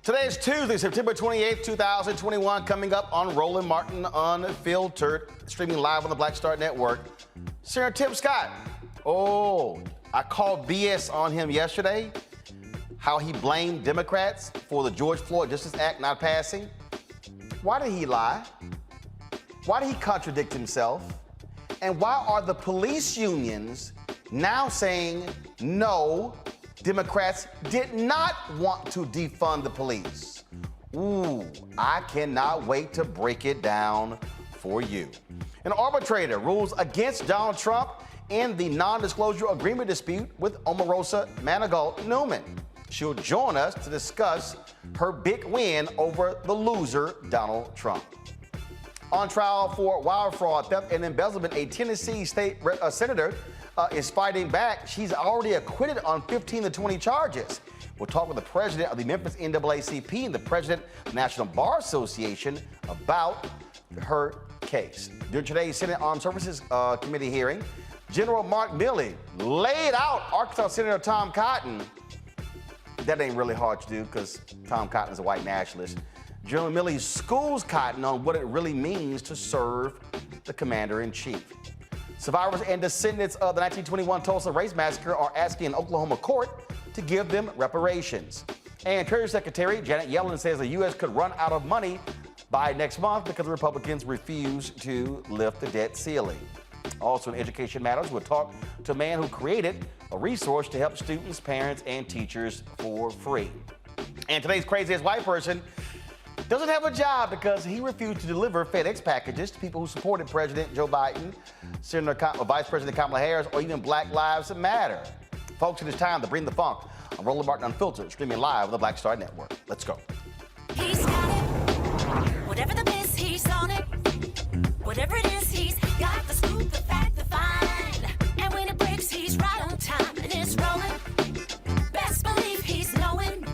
Today is Tuesday, September 28th, 2021, coming up on Roland Martin Unfiltered, streaming live on the Black Star Network. Senator Tim Scott. Oh, I called BS on him yesterday, how he blamed Democrats for the George Floyd Act not passing. Why did he lie? Why did he contradict himself? And why are the police unions now saying no? Democrats did not want to defund the police. Ooh, I cannot wait to break it down for you. An arbitrator rules against Donald Trump in the non-disclosure agreement dispute with Omarosa Newman. She'll join us to discuss her big win over the loser, Donald Trump. On trial for wire fraud, theft, and embezzlement, a Tennessee state senator is fighting back. She's already acquitted on 15 to 20 charges. We'll talk with the president of the Memphis NAACP and the president of the National Bar Association about her case. During today's Senate Armed Services Committee hearing, General Mark Milley laid out Arkansas Senator Tom Cotton. That ain't really hard to do because Tom Cotton is a white nationalist. General Milley schools Cotton on what it really means to serve the commander-in-chief. Survivors and descendants of the 1921 Tulsa Race Massacre are asking an Oklahoma court to give them reparations. And Treasury Secretary Janet Yellen says the U.S. could run out of money by next month because the Republicans refuse to lift the debt ceiling. Also in Education Matters, we'll talk to a man who created a resource to help students, parents, and teachers for free. And today's craziest white person doesn't have a job because he refused to deliver FedEx packages to people who supported President Joe Biden, Vice President Kamala Harris, or even Black Lives Matter. Folks, it is time to bring the funk on Roland Martin Unfiltered, streaming live on the Black Star Network. Let's go. He's got it. Whatever the biz, he's on it. Whatever it is, he's got the scoop, the fact, the find. And when it breaks, he's right on time and it's rolling. Best believe he's knowing.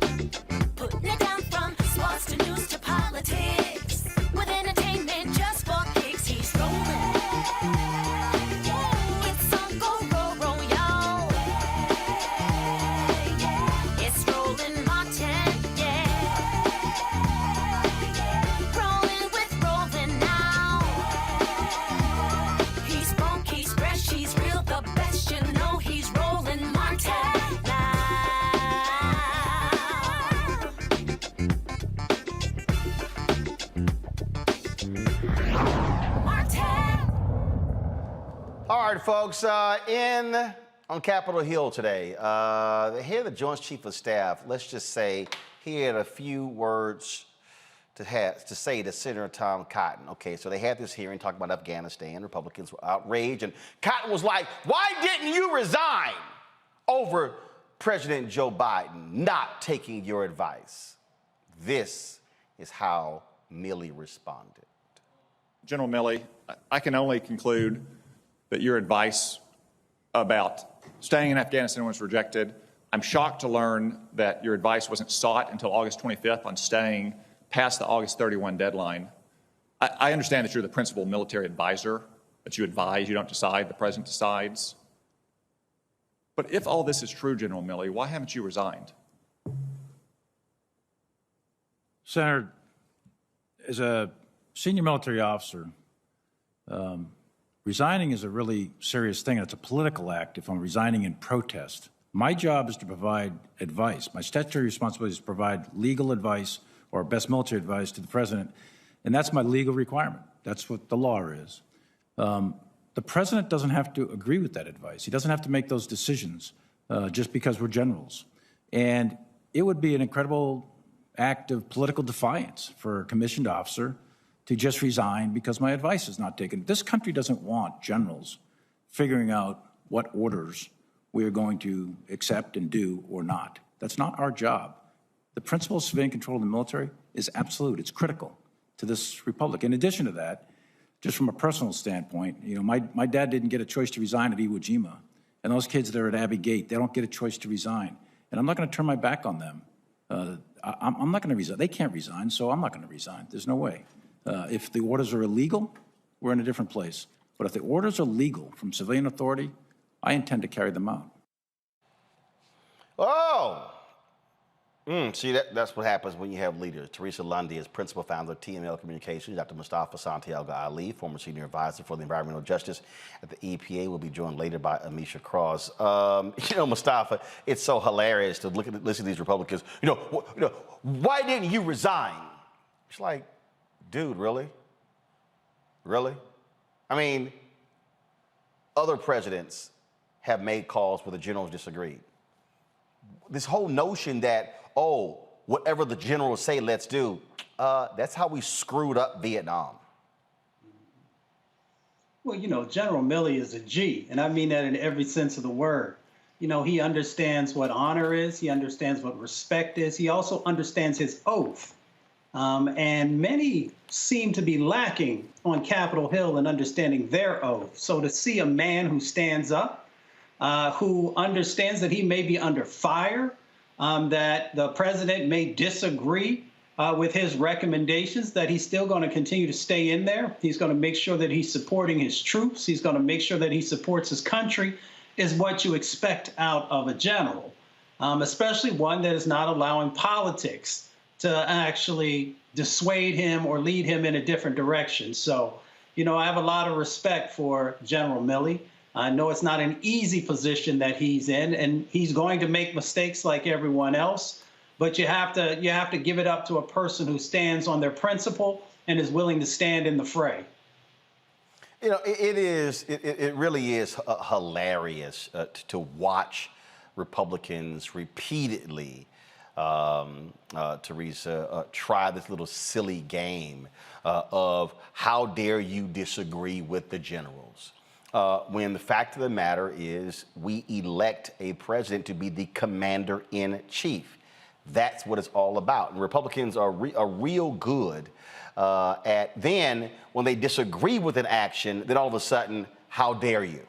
Putting it down from sports to news to politics. With entertainment just for kicks, he's rolling. It's on go, roll, y'all. It's Roland Martin, yeah. Rolling with Roland now. He's funk, he's fresh, he's real, the best, you know he's Roland Martin now. All right, folks, on Capitol Hill today, the head of the Joint Chief of Staff, let's just say he had a few words to say to Senator Tom Cotton. Okay, so they had this hearing talking about Afghanistan. Republicans were outraged, and Cotton was like, why didn't you resign over President Joe Biden not taking your advice? This is how Milley responded. General Milley, I can only conclude that your advice about staying in Afghanistan was rejected. I'm shocked to learn that your advice wasn't sought until August 25th on staying past the August 31 deadline. I understand that you're the principal military advisor, that you advise, you don't decide, the president decides. But if all this is true, General Milley, why haven't you resigned? Senator, as a senior military officer, resigning is a really serious thing. It's a political act if I'm resigning in protest. My job is to provide advice. My statutory responsibility is to provide legal advice or best military advice to the president, and that's my legal requirement. That's what the law is. The president doesn't have to agree with that advice. He doesn't have to make those decisions just because we're generals. And it would be an incredible act of political defiance for a commissioned officer to just resign because my advice is not taken. This country doesn't want generals figuring out what orders we are going to accept and do or not. That's not our job. The principle of civilian control of the military is absolute. It's critical to this republic. In addition to that, just from a personal standpoint, you know, my dad didn't get a choice to resign at Iwo Jima. And those kids that are at Abbey Gate, they don't get a choice to resign. And I'm not going to turn my back on them. I'm not going to resign. They can't resign, so I'm not going to resign. There's no way. If the orders are illegal, we're in a different place. But if the orders are legal from civilian authority, I intend to carry them out. Oh, See, that's what happens when you have leaders. Teresa Lundy is principal founder of TML Communications. Dr. Mustafa Santiago Ali, former senior advisor for the environmental justice at the EPA, will be joined later by Amisha Cross. Mustafa, it's so hilarious to listen to these Republicans. Why didn't you resign? It's like, dude, really? Really? I mean, other presidents have made calls where the generals disagreed. This whole notion that, whatever the generals say, let's do, that's how we screwed up Vietnam. Well, General Milley is a G, and I mean that in every sense of the word. He understands what honor is. He understands what respect is. He also understands his oath. And many seem to be lacking on Capitol Hill in understanding their oath. So to see a man who stands up, who understands that he may be under fire, that the president may disagree with his recommendations, that he's still going to continue to stay in there. He's going to make sure that he's supporting his troops. He's going to make sure that he supports his country, is what you expect out of a general, especially one that is not allowing politics to actually dissuade him or lead him in a different direction. So, I have a lot of respect for General Milley. I know it's not an easy position that he's in, and he's going to make mistakes like everyone else, but you have to give it up to a person who stands on their principle and is willing to stand in the fray. It really is hilarious to watch Republicans repeatedly, Teresa, try this little silly game of how dare you disagree with the generals. When the fact of the matter is we elect a president to be the commander-in-chief. That's what it's all about. And Republicans are real good at then, when they disagree with an action, then all of a sudden, how dare you?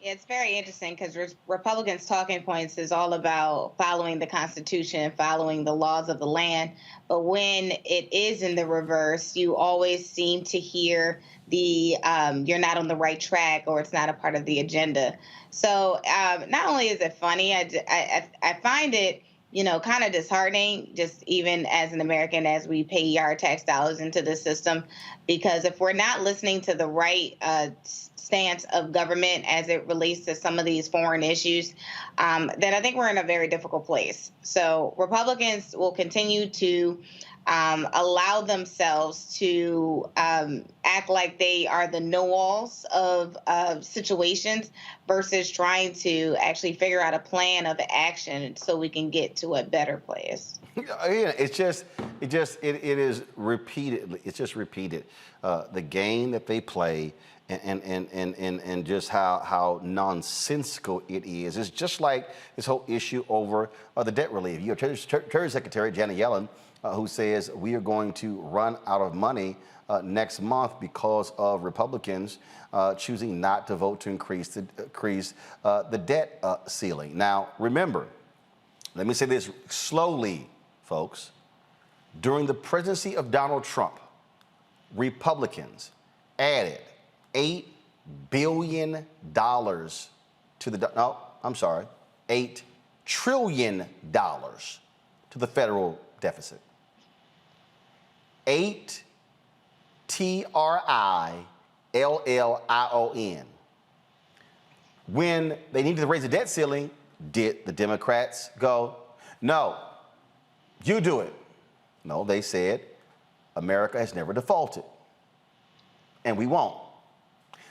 Yeah, it's very interesting because Republicans' talking points is all about following the Constitution, following the laws of the land. But when it is in the reverse, you always seem to hear the you're not on the right track, or it's not a part of the agenda. So not only is it funny, I find it, kind of disheartening, just even as an American, as we pay our tax dollars into the system, because if we're not listening to the right stance of government as it relates to some of these foreign issues, then I think we're in a very difficult place. So Republicans will continue to allow themselves to act like they are the know-alls of situations versus trying to actually figure out a plan of action so we can get to a better place. Yeah, it is repeatedly. It's just repeated. The game that they play and just how nonsensical it is. It's just like this whole issue over the debt relief. You have Treasury Secretary Janet Yellen, who says we are going to run out of money next month because of Republicans choosing not to vote to increase the debt ceiling. Now, remember, let me say this slowly, folks. During the presidency of Donald Trump, Republicans added $8 billion to the, no, I'm sorry, $8 trillion to the federal deficit. 8 trillion. When they needed to raise the debt ceiling, did the Democrats go, no, you do it? No, they said, America has never defaulted, and we won't.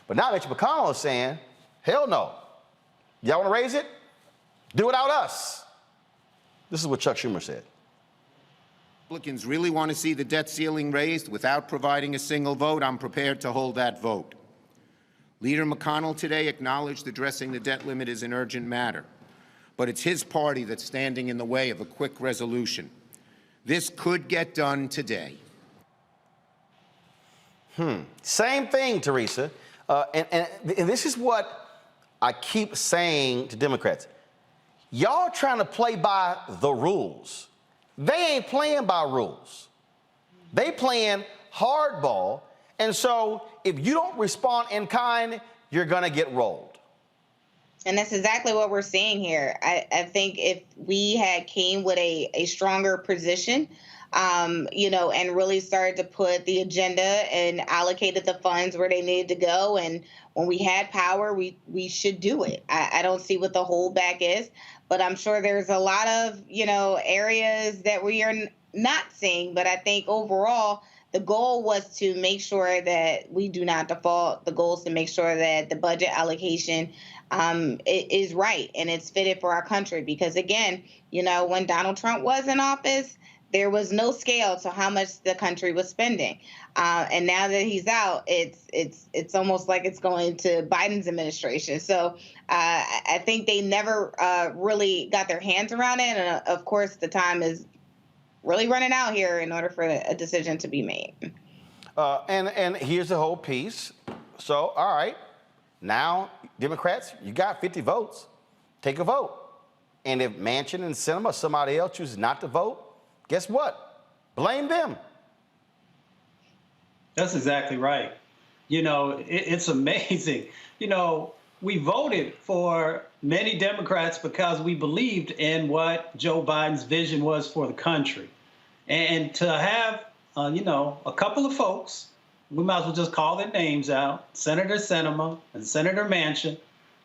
But now Mitch McConnell is saying, hell no. Y'all want to raise it? Do it without us. This is what Chuck Schumer said. Republicans really want to see the debt ceiling raised without providing a single vote. I'm prepared to hold that vote. Leader McConnell today acknowledged addressing the debt limit is an urgent matter, but it's his party that's standing in the way of a quick resolution. This could get done today. Same thing, Teresa. And this is what I keep saying to Democrats. Y'all trying to play by the rules. They ain't playing by rules. They playing hardball. And so if you don't respond in kind, you're going to get rolled. And that's exactly what we're seeing here. I think if we had came with a stronger position, and really started to put the agenda and allocated the funds where they needed to go, and when we had power, we should do it. I don't see what the holdback is, but I'm sure there's a lot of areas that we are not seeing. But I think overall, the goal was to make sure that we do not default. The goal is to make sure that the budget allocation is right and it's fitted for our country. Because again, when Donald Trump was in office, there was no scale to how much the country was spending. And now that he's out, it's almost like it's going to Biden's administration. So I think they never really got their hands around it. And of course, the time is really running out here in order for a decision to be made. And here's the whole piece. So, all right, now, Democrats, you got 50 votes. Take a vote. And if Manchin and Sinema or somebody else chooses not to vote, guess what? Blame them. That's exactly right. It's amazing. We voted for many Democrats because we believed in what Joe Biden's vision was for the country. And to have, a couple of folks, we might as well just call their names out, Senator Sinema and Senator Manchin,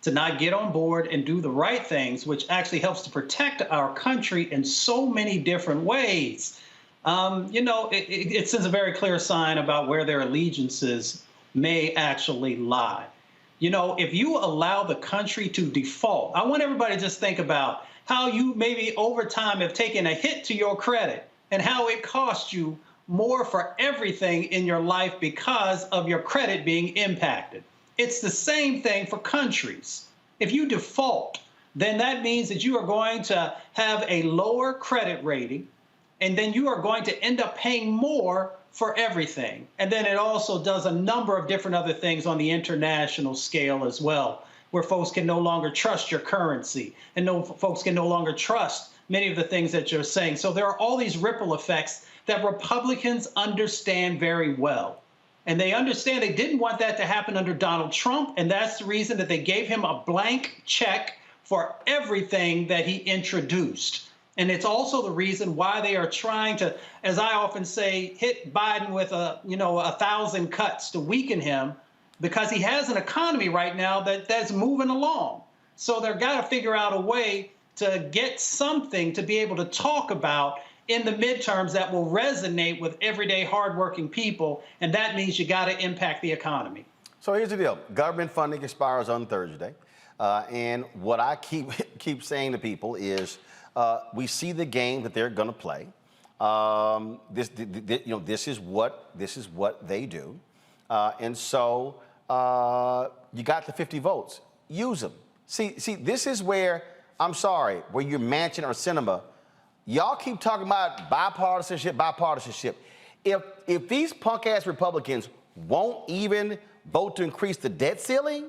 to not get on board and do the right things, which actually helps to protect our country in so many different ways. It sends a very clear sign about where their allegiances may actually lie. If you allow the country to default, I want everybody to just think about how you maybe over time have taken a hit to your credit and how it cost you more for everything in your life because of your credit being impacted. It's the same thing for countries. If you default, then that means that you are going to have a lower credit rating, and then you are going to end up paying more for everything. And then it also does a number of different other things on the international scale as well, where folks can no longer trust your currency, and folks can no longer trust many of the things that you're saying. So there are all these ripple effects that Republicans understand very well. And they understand they didn't want that to happen under Donald Trump, and that's the reason that they gave him a blank check for everything that he introduced. And it's also the reason why they are trying to, as I often say, hit Biden with 1,000 cuts to weaken him, because he has an economy right now that's moving along. So they've got to figure out a way to get something to be able to talk about in the midterms that will resonate with everyday hardworking people, and that means you got to impact the economy. So here's the deal. Government funding expires on Thursday. And what I keep saying to people is we see the game that they're going to play. This is what they do. And so you got the 50 votes. Use them. See, this is where, I'm sorry, where you're Manchin or Sinema, y'all keep talking about bipartisanship. If these punk-ass Republicans won't even vote to increase the debt ceiling,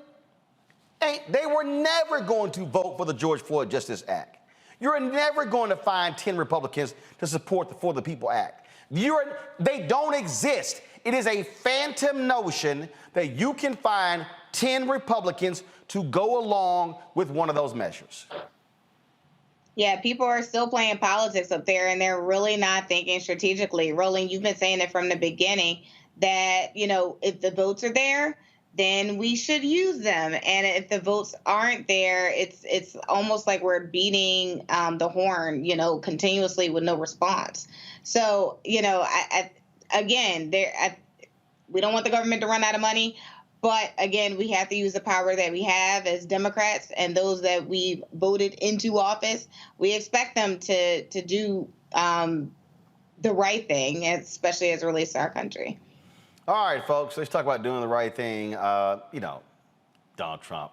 they were never going to vote for the George Floyd Justice Act. You're never going to find 10 Republicans to support the For the People Act. They don't exist. It is a phantom notion that you can find 10 Republicans to go along with one of those measures. Yeah, people are still playing politics up there, and they're really not thinking strategically. Roland, you've been saying it from the beginning that, if the votes are there, then we should use them. And if the votes aren't there, it's almost like we're beating the horn, continuously with no response. So, we don't want the government to run out of money. But again, we have to use the power that we have as Democrats and those that we voted into office. We expect them to do the right thing, especially as it relates to our country. All right, folks, let's talk about doing the right thing. Donald Trump,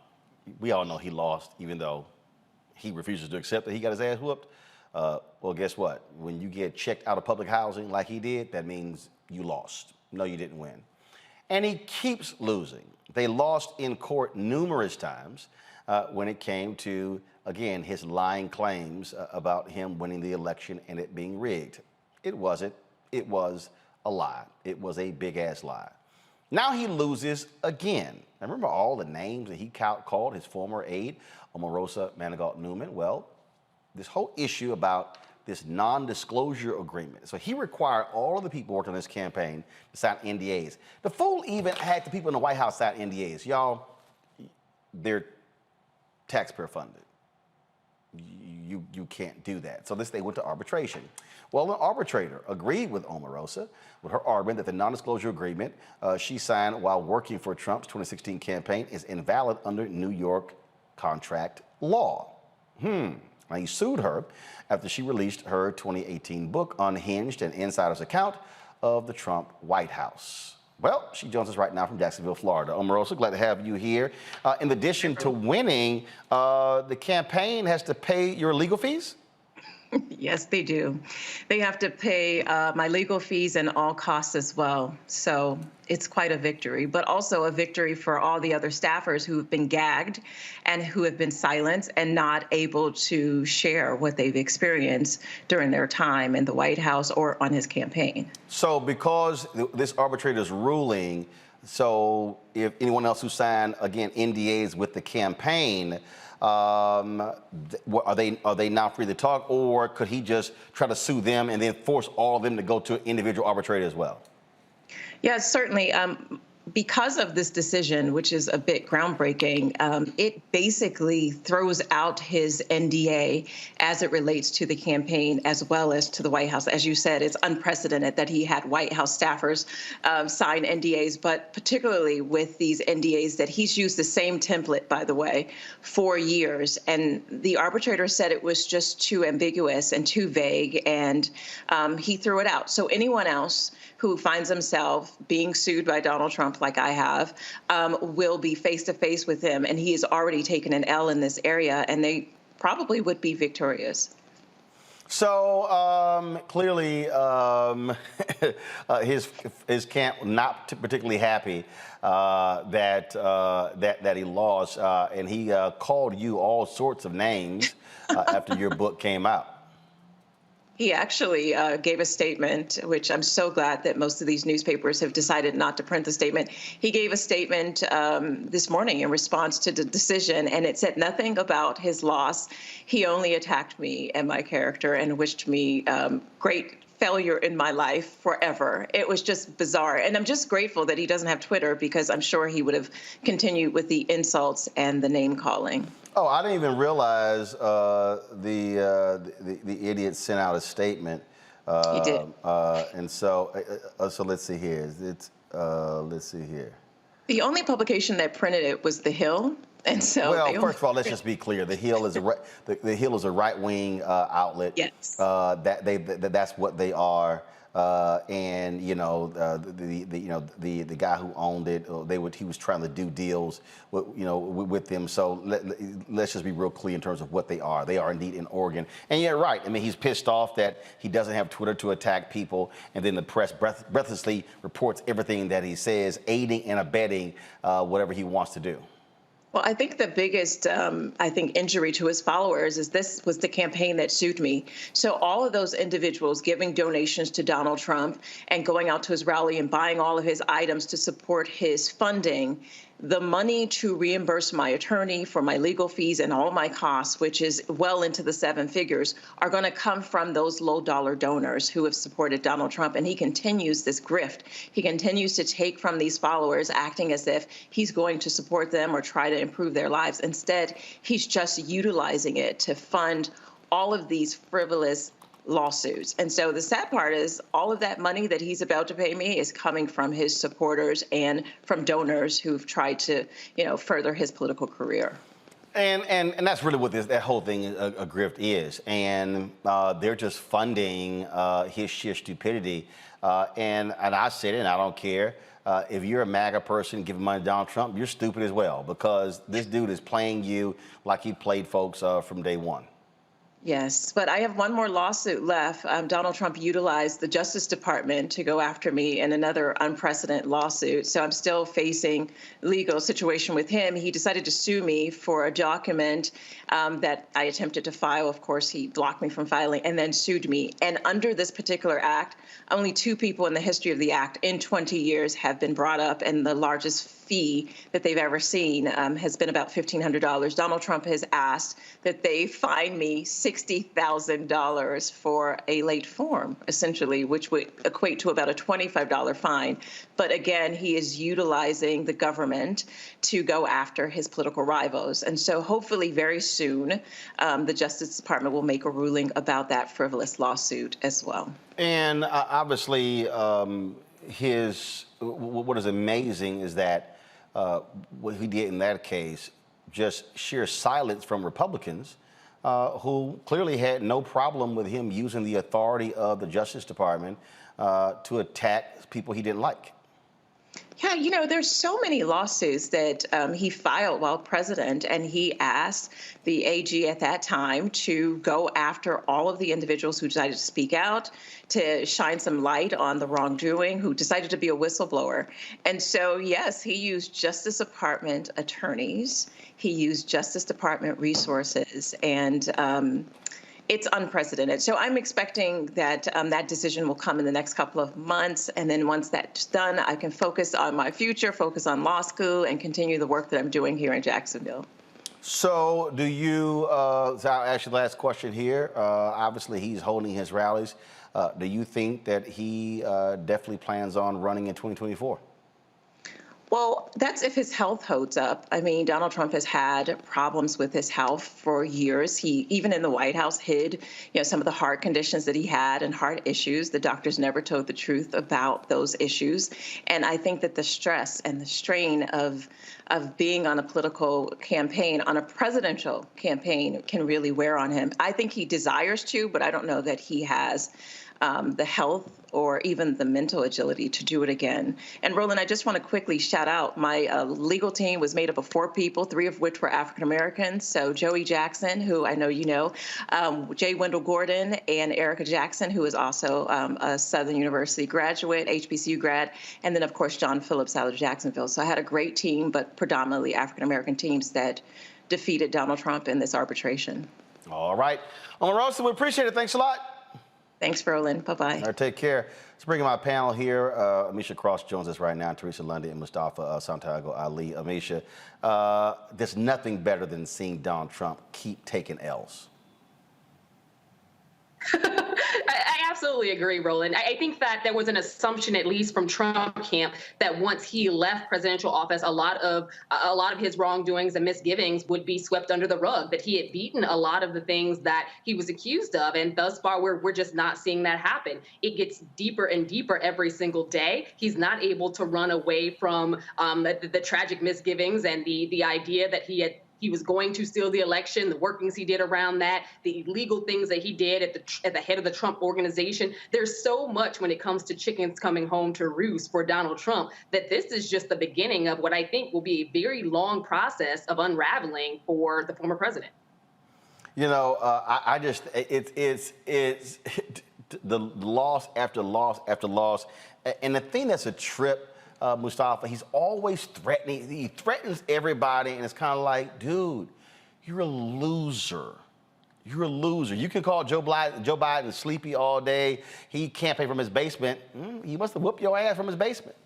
we all know he lost, even though he refuses to accept that he got his ass whooped. Well, guess what? When you get checked out of public housing like he did, that means you lost. No, you didn't win. And he keeps losing. They lost in court numerous times when it came to, again, his lying claims about him winning the election and it being rigged. It wasn't. It was a lie. It was a big-ass lie. Now he loses again. I remember all the names that he called his former aide, Omarosa Newman. Well, this whole issue about this non-disclosure agreement. So he required all of the people working on this campaign to sign NDAs. The fool even had the people in the White House sign NDAs. Y'all, they're taxpayer funded. You can't do that. So they went to arbitration. Well, an arbitrator agreed with Omarosa with her argument that the non-disclosure agreement she signed while working for Trump's 2016 campaign is invalid under New York contract law. Now, he sued her after she released her 2018 book, Unhinged, an insider's account of the Trump White House. Well, she joins us right now from Jacksonville, Florida. Omarosa, glad to have you here. In addition to winning, the campaign has to pay your legal fees? Yes, they do. They have to pay my legal fees and all costs as well. So it's quite a victory, but also a victory for all the other staffers who have been gagged and who have been silenced and not able to share what they've experienced during their time in the White House or on his campaign. So because this arbitrator's ruling, so if anyone else who signed, again, NDAs with the campaign, are they now free to talk, or could he just try to sue them and then force all of them to go to an individual arbitrator as well? Yes, certainly. Because of this decision, which is a bit groundbreaking, it basically throws out his NDA as it relates to the campaign as well as to the White House. As you said, it's unprecedented that he had White House staffers sign NDAs, but particularly with these NDAs that he's used the same template, by the way, for years. And the arbitrator said it was just too ambiguous and too vague, and he threw it out. So anyone else who finds himself being sued by Donald Trump, like I have, will be face-to-face with him. And he has already taken an L in this area, and they probably would be victorious. So clearly his camp not particularly happy that he lost, and he called you all sorts of names after your book came out. He actually gave a statement, which I'm so glad that most of these newspapers have decided not to print the statement. He gave a statement this morning in response to the decision, and it said nothing about his loss. He only attacked me and my character and wished me great failure in my life forever. It was just bizarre. And I'm just grateful that he doesn't have Twitter, because I'm sure he would have continued with the insults and the name calling. Oh, I didn't even realize the idiot sent out a statement. He did. And so let's see here. Let's see here. The only publication that printed it was The Hill. And so, well, first of all, let's just be clear. The Hill is the Hill is a right-wing outlet. Yes. That's what they are. And the guy who owned it, he was trying to do deals with them. So let's just be real clear in terms of what they are. They are indeed in Oregon. And you're right. I mean, he's pissed off that he doesn't have Twitter to attack people, and then the press breathlessly reports everything that he says, aiding and abetting whatever he wants to do. Well, I think the biggest, injury to his followers is this was the campaign that sued me. So all of those individuals giving donations to Donald Trump and going out to his rally and buying all of his items to support his funding, the money to reimburse my attorney for my legal fees and all my costs, which is well into the 7 figures, are going to come from those low-dollar donors who have supported Donald Trump. And he continues this grift. He continues to take from these followers, acting as if he's going to support them or try to improve their lives. Instead, he's just utilizing it to fund all of these frivolous lawsuits. And so the sad part is all of that money that he's about to pay me is coming from his supporters and from donors who've tried to, further his political career. And that's really what that whole thing, a grift is. And they're just funding his sheer stupidity. And I said it, and I don't care. If you're a MAGA person giving money to Donald Trump, you're stupid as well, because this dude is playing you like he played folks from day one. Yes, but I have one more lawsuit left. Donald Trump utilized the Justice Department to go after me in another unprecedented lawsuit. So I'm still facing legal situation with him. He decided to sue me for a document that I attempted to file. Of course, he blocked me from filing and then sued me. And under this particular act, only 2 people in the history of the act in 20 years have been brought up, and the largest fee that they've ever seen has been about $1,500. Donald Trump has asked that they fine me $60,000 for a late form, essentially, which would equate to about a $25 fine. But again, he is utilizing the government to go after his political rivals. And so hopefully very soon, the Justice Department will make a ruling about that frivolous lawsuit as well. And obviously, what is amazing is that what he did in that case, just sheer silence from Republicans who clearly had no problem with him using the authority of the Justice Department to attack people he didn't like. Yeah, you know, there's so many lawsuits that he filed while president, and he asked the AG at that time to go after all of the individuals who decided to speak out, to shine some light on the wrongdoing, who decided to be a whistleblower. And so, yes, he used Justice Department attorneys, he used Justice Department resources, and it's unprecedented. So I'm expecting that that decision will come in the next couple of months. And then once that's done, I can focus on my future, focus on law school, and continue the work that I'm doing here in Jacksonville. So do you, so I'll ask you the last question here. Obviously, he's holding his rallies. Do you think that he definitely plans on running in 2024? Well, that's if his health holds up. I mean, Donald Trump has had problems with his health for years. He, even in the White House, hid, some of the heart conditions that he had and heart issues. The doctors never told the truth about those issues. And I think that the stress and the strain of being on a political campaign, on a presidential campaign, can really wear on him. I think he desires to, but I don't know that he has the health or even the mental agility to do it again. And Roland, I just want to quickly shout out my legal team was made up of 4 people, 3 of which were African Americans. So Joey Jackson, who I know you know, Jay Wendell Gordon, and Erica Jackson, who is also a Southern University graduate, HBCU grad, and then of course John Phillips out of Jacksonville. So I had a great team, but predominantly African American teams that defeated Donald Trump in this arbitration. All right. Omarosa, we appreciate it. Thanks a lot. Thanks, Roland. Bye-bye. All right, take care. Let's bring in my panel here. Amisha Cross joins us right now, Teresa Lundy and Mustafa Santiago Ali. Amisha, there's nothing better than seeing Donald Trump keep taking L's. I absolutely agree, Roland. I think that there was an assumption, at least from Trump camp, that once he left presidential office, a lot of his wrongdoings and misgivings would be swept under the rug, that he had beaten a lot of the things that he was accused of. And thus far, we're just not seeing that happen. It gets deeper and deeper every single day. He's not able to run away from the tragic misgivings and the idea that he was going to steal the election, the workings he did around that, the illegal things that he did at the head of the Trump organization. There's so much when it comes to chickens coming home to roost for Donald Trump that this is just the beginning of what I think will be a very long process of unraveling for the former president. You know, it's the loss after loss after loss. And the thing that's a trip, Mustafa, he's always threatening. He threatens everybody, and it's kind of like, dude, you're a loser. You're a loser. You can call Joe Biden sleepy all day. He campaigned from his basement. He must have whooped your ass from his basement.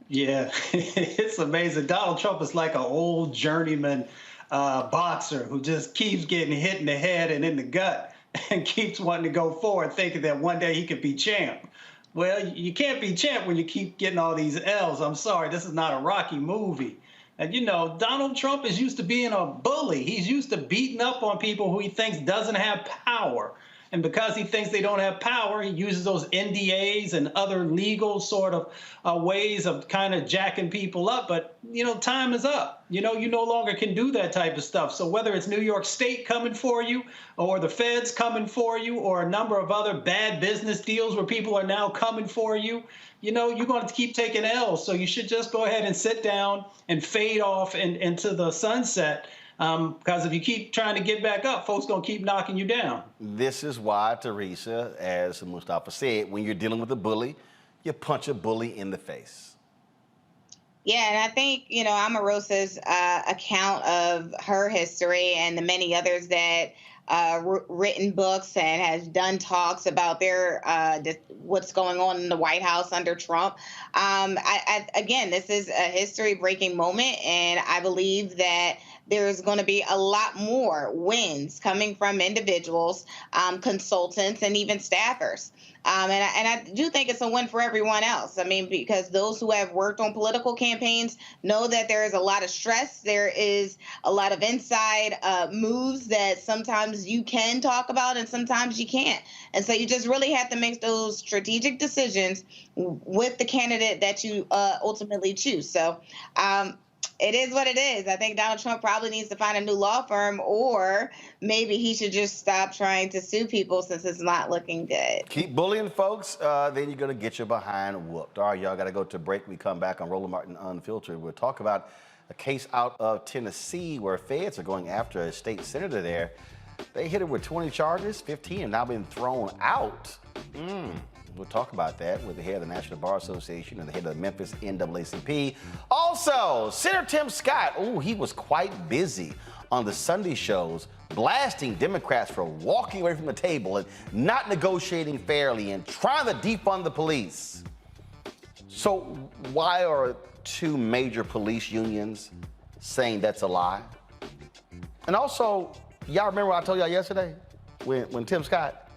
Yeah, it's amazing. Donald Trump is like an old journeyman boxer who just keeps getting hit in the head and in the gut and keeps wanting to go forward, thinking that one day he could be champ. Well, you can't be champ when you keep getting all these L's. I'm sorry, this is not a Rocky movie. And, Donald Trump is used to being a bully. He's used to beating up on people who he thinks doesn't have power. And because he thinks they don't have power, he uses those NDAs and other legal sort of ways of kind of jacking people up. But, time is up. You no longer can do that type of stuff. So whether it's New York State coming for you or the feds coming for you or a number of other bad business deals where people are now coming for you, you're going to keep taking L's. So you should just go ahead and sit down and fade off into the sunset Because if you keep trying to get back up, folks going to keep knocking you down. This is why, Teresa, as Mustafa said, when you're dealing with a bully, you punch a bully in the face. Yeah, and I think, Omarosa's account of her history and the many others that written books and has done talks about their what's going on in the White House under Trump. Again, this is a history-breaking moment, and I believe that there's going to be a lot more wins coming from individuals, consultants, and even staffers. And I do think it's a win for everyone else. I mean, because those who have worked on political campaigns know that there is a lot of stress. There is a lot of inside moves that sometimes you can talk about and sometimes you can't. And so you just really have to make those strategic decisions with the candidate that you ultimately choose. So it is what it is. I think Donald Trump probably needs to find a new law firm, or maybe he should just stop trying to sue people since it's not looking good. Keep bullying folks, then you're going to get your behind whooped. All right, y'all got to go to break. We come back on Roland Martin Unfiltered. We'll talk about a case out of Tennessee where feds are going after a state senator there. They hit her with 20 charges, 15 have now been thrown out. We'll talk about that with the head of the National Bar Association and the head of the Memphis NAACP. Also, Senator Tim Scott, he was quite busy on the Sunday shows, blasting Democrats for walking away from the table and not negotiating fairly and trying to defund the police. So why are two major police unions saying that's a lie? And also, y'all remember what I told y'all yesterday when Tim Scott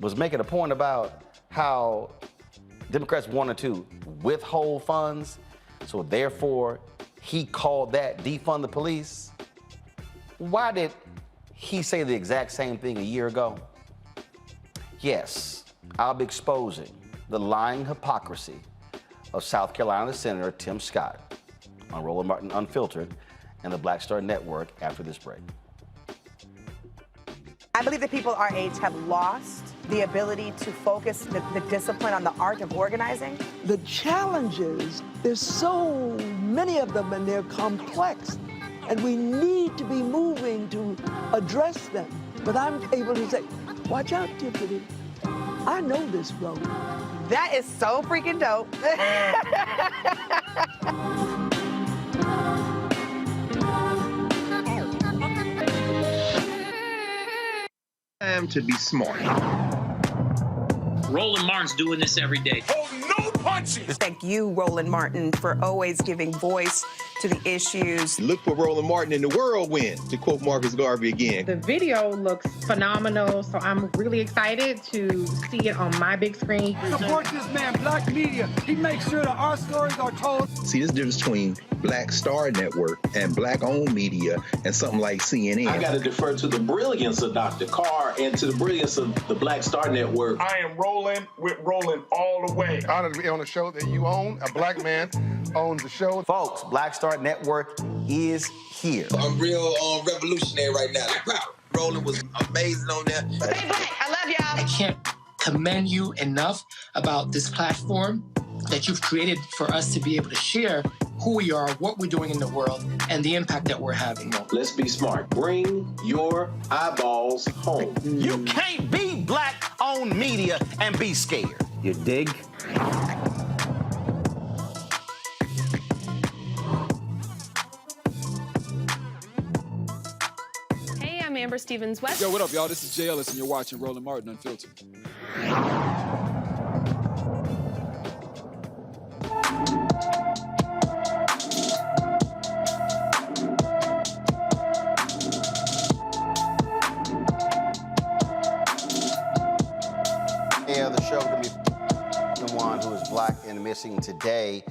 was making a point about how Democrats wanted to withhold funds, so therefore he called that defund the police. Why did he say the exact same thing a year ago? Yes, I'll be exposing the lying hypocrisy of South Carolina Senator Tim Scott on Roland Martin Unfiltered and the Black Star Network after this break. I believe that people our age have lost the ability to focus the discipline on the art of organizing. The challenges, there's so many of them and they're complex, and we need to be moving to address them. But I'm able to say, watch out, Tiffany, I know this road. That is so freaking dope. Time to be smart. Roland Martin's doing this every day. Oh, no punches! Thank you, Roland Martin, for always giving voice to the issues. Look for Roland Martin in the whirlwind, to quote Marcus Garvey again. The video looks phenomenal, so I'm really excited to see it on my big screen. Support this man, Black Media. He makes sure that our stories are told. See, this difference between Black Star Network and Black-owned media and something like CNN. I got to defer to the brilliance of Dr. Carr and to the brilliance of the Black Star Network. I am rolling with Roland all the way. Honored to be on a show that you own. A black man owns the show. Folks, Black Star Network is here. I'm real revolutionary right now. Roland was amazing on there. Stay black. I love y'all. I can't commend you enough about this platform that you've created for us to be able to share who we are, what we're doing in the world, and the impact that we're having. Let's be smart. Bring your eyeballs home. You can't be Black-owned media and be scared. You dig? Hey, I'm Amber Stevens-West. Yo, what up, y'all? This is Jay Ellis, and you're watching Roland Martin Unfiltered. The show going to be the one who is black and missing today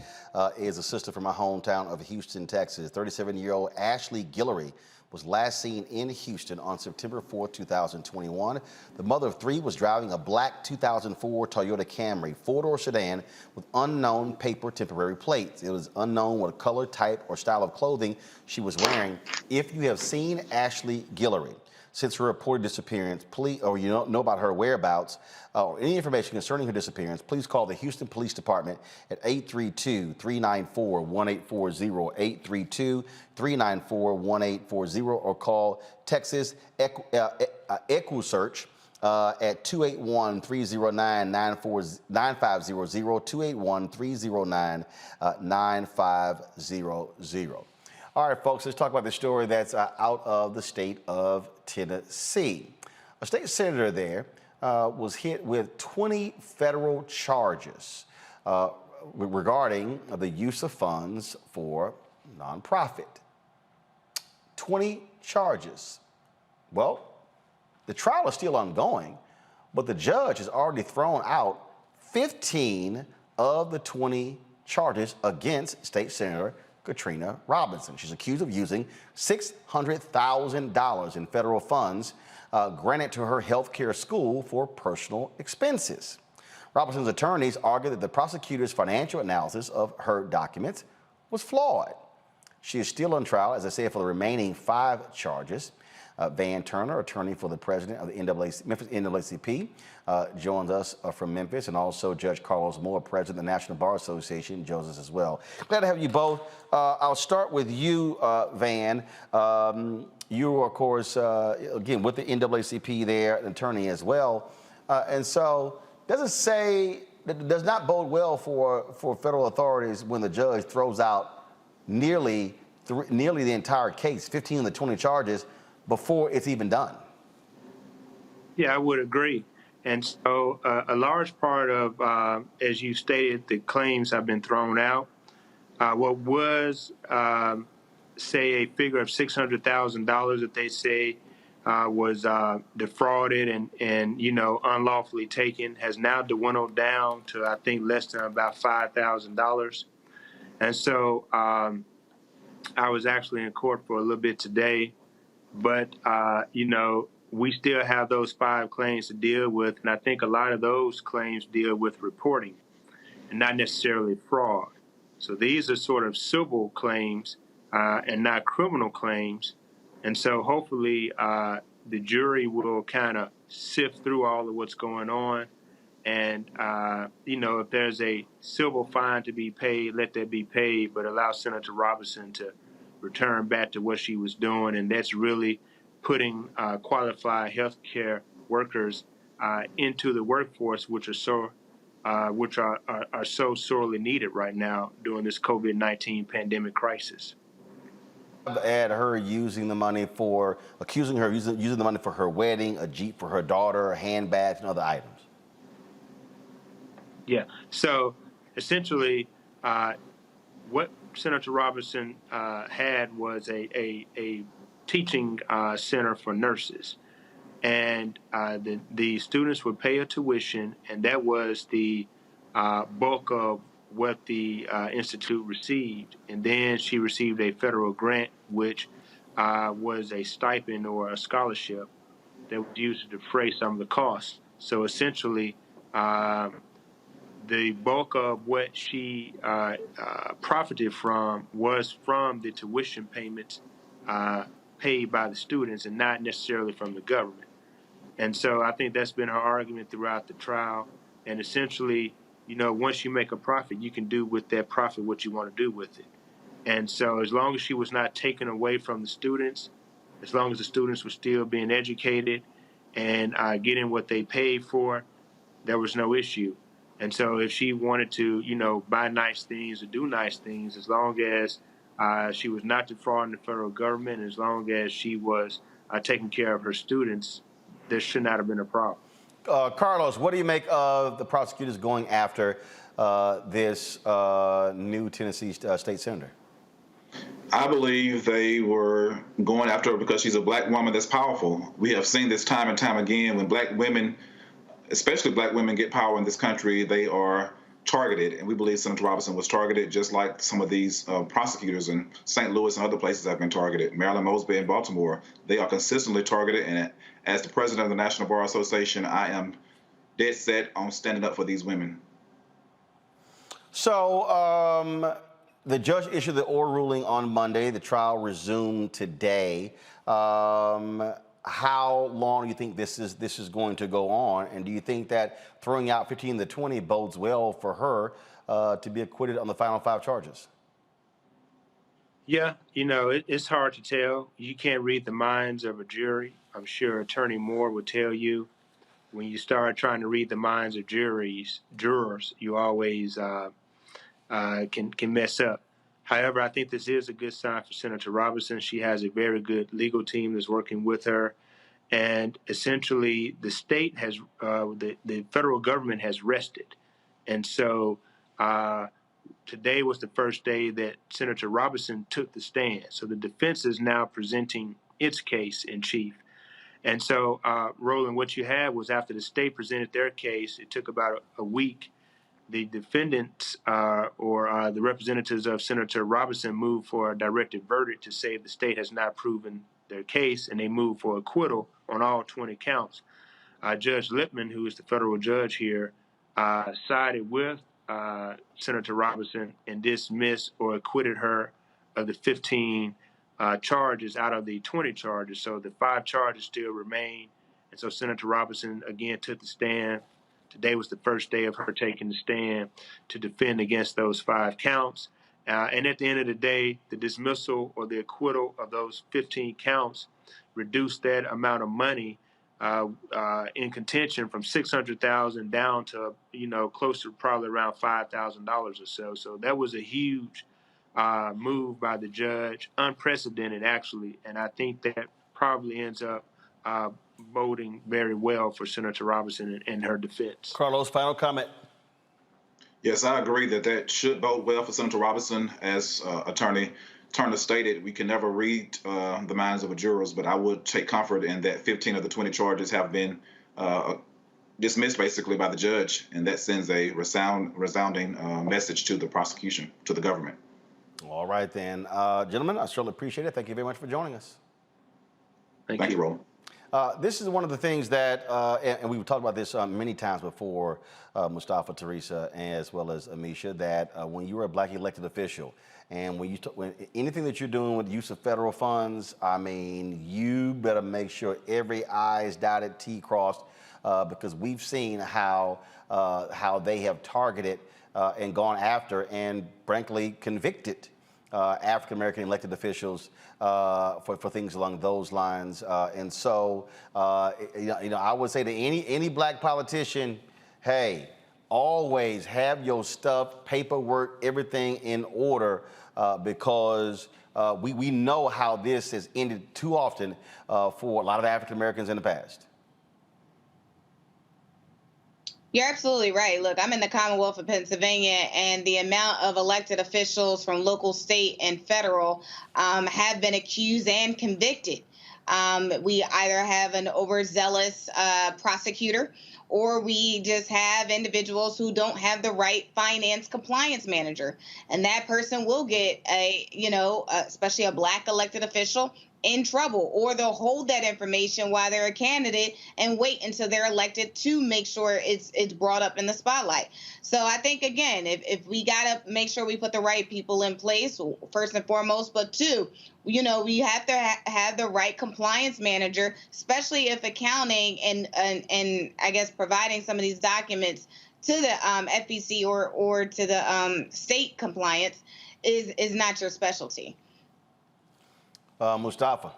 is a sister from my hometown of Houston, Texas. 37-year-old Ashley Guillory was last seen in Houston on September 4, 2021. The mother of three was driving a black 2004 Toyota Camry, four-door sedan with unknown paper temporary plates. It was unknown what color, type, or style of clothing she was wearing. If you have seen Ashley Guillory, since her reported disappearance, please, or you don't know about her whereabouts or any information concerning her disappearance, please call the Houston Police Department at 832-394-1840, 832-394-1840, or call Texas EquuSearch at 281-309-9500, 281-309-9500. All right, folks, let's talk about the story that's out of the state of Tennessee. A state senator there was hit with 20 federal charges regarding the use of funds for nonprofit. 20 charges. Well, the trial is still ongoing, but the judge has already thrown out 15 of the 20 charges against State Senator Katrina Robinson. She's accused of using $600,000 in federal funds granted to her health care school for personal expenses. Robinson's attorneys argued that the prosecutor's financial analysis of her documents was flawed. She is still on trial, as I said, for the remaining 5 charges. Van Turner, attorney for the president of the Memphis NAACP, joins us from Memphis, and also Judge Carlos Moore, president of the National Bar Association, joins us as well. Glad to have you both. I'll start with you, Van. You are, of course, again, with the NAACP there, an attorney as well. And so does not bode well for federal authorities when the judge throws out nearly the entire case, 15 of the 20 charges, before it's even done. Yeah, I would agree. And so a large part of, as you stated, the claims have been thrown out. What was, say, a figure of $600,000 that they say was defrauded and unlawfully taken has now dwindled down to, I think, less than about $5,000. And so I was actually in court for a little bit today. But, we still have those 5 claims to deal with. And I think a lot of those claims deal with reporting and not necessarily fraud. So these are sort of civil claims and not criminal claims. And so hopefully the jury will kind of sift through all of what's going on. And, if there's a civil fine to be paid, let that be paid, but allow Senator Robinson to return back to what she was doing, and that's really putting qualified healthcare workers into the workforce, which are so sorely needed right now during this COVID-19 pandemic crisis. At her accusing her of using the money for her wedding, a Jeep for her daughter, handbags, and other items. Yeah. So essentially, what Senator Robinson had was a teaching center for nurses, and the students would pay a tuition, and that was the bulk of what the institute received. And then she received a federal grant, which was a stipend or a scholarship that was used to defray some of the costs. So essentially, the bulk of what she profited from was from the tuition payments paid by the students and not necessarily from the government. And so I think that's been her argument throughout the trial. And essentially, once you make a profit, you can do with that profit what you want to do with it. And so as long as she was not taken away from the students, as long as the students were still being educated and getting what they paid for, there was no issue. And so if she wanted to, buy nice things or do nice things, as long as she was not defrauding the federal government, as long as she was taking care of her students, there should not have been a problem. Carlos, what do you make of the prosecutors going after this new Tennessee state senator? I believe they were going after her because she's a black woman that's powerful. We have seen this time and time again when black women, especially black women, get power in this country, they are targeted. And we believe Senator Robinson was targeted just like some of these prosecutors in St. Louis and other places have been targeted. Marilyn Mosby in Baltimore, they are consistently targeted. And as the president of the National Bar Association, I am dead set on standing up for these women. So the judge issued the oral ruling on Monday. The trial resumed today. how long do you think this is going to go on? And do you think that throwing out 15 to 20 bodes well for her to be acquitted on the final 5 charges? Yeah, it's hard to tell. You can't read the minds of a jury. I'm sure Attorney Moore would tell you when you start trying to read the minds of jurors, you always can mess up. However, I think this is a good sign for Senator Robinson. She has a very good legal team that's working with her. And essentially, the state has, the federal government has rested. And so today was the first day that Senator Robinson took the stand. So the defense is now presenting its case in chief. And so, Roland, what you had was after the state presented their case, it took about a week. The defendants or the representatives of Senator Robinson moved for a directed verdict to say the state has not proven their case, and they moved for acquittal on all 20 counts. Judge Lippman, who is the federal judge here, sided with Senator Robinson and dismissed or acquitted her of the 15 charges out of the 20 charges. So the 5 charges still remain. And so Senator Robinson again took the stand. Today was the first day of her taking the stand to defend against those 5 counts. And at the end of the day, the dismissal or the acquittal of those 15 counts reduced that amount of money in contention from $600,000 down to, close to probably around $5,000 or so. So that was a huge move by the judge, unprecedented actually. And I think that probably ends up boding very well for Senator Robinson and her defense. Carlos, final comment. Yes, I agree that should bode well for Senator Robinson. As Attorney Turner stated, we can never read the minds of the jurors, but I would take comfort in that 15 of the 20 charges have been dismissed basically by the judge, and that sends a resounding message to the prosecution, to the government. All right, then. Gentlemen, I certainly appreciate it. Thank you very much for joining us. Thank you, Roland. This is one of the things that, and we've talked about this many times before, Mustafa, Teresa, as well as Amisha, that when you're a black elected official, and when anything that you're doing with the use of federal funds, I mean, you better make sure every I is dotted, T crossed, because we've seen how they have targeted and gone after and frankly convicted African-American elected officials for things along those lines. And so, I would say to any black politician, hey, always have your stuff, paperwork, everything in order, because we know how this has ended too often for a lot of African-Americans in the past. You're absolutely right. Look, I'm in the Commonwealth of Pennsylvania, and the amount of elected officials from local, state, and federal have been accused and convicted. We either have an overzealous prosecutor, or we just have individuals who don't have the right finance compliance manager. And that person will get especially a black elected official, in trouble, or they'll hold that information while they're a candidate and wait until they're elected to make sure it's brought up in the spotlight. So I think, again, if we got to make sure we put the right people in place, first and foremost, but two, we have to have the right compliance manager, especially if accounting and I guess providing some of these documents to the FBC or to the state compliance is not your specialty. Mustafa.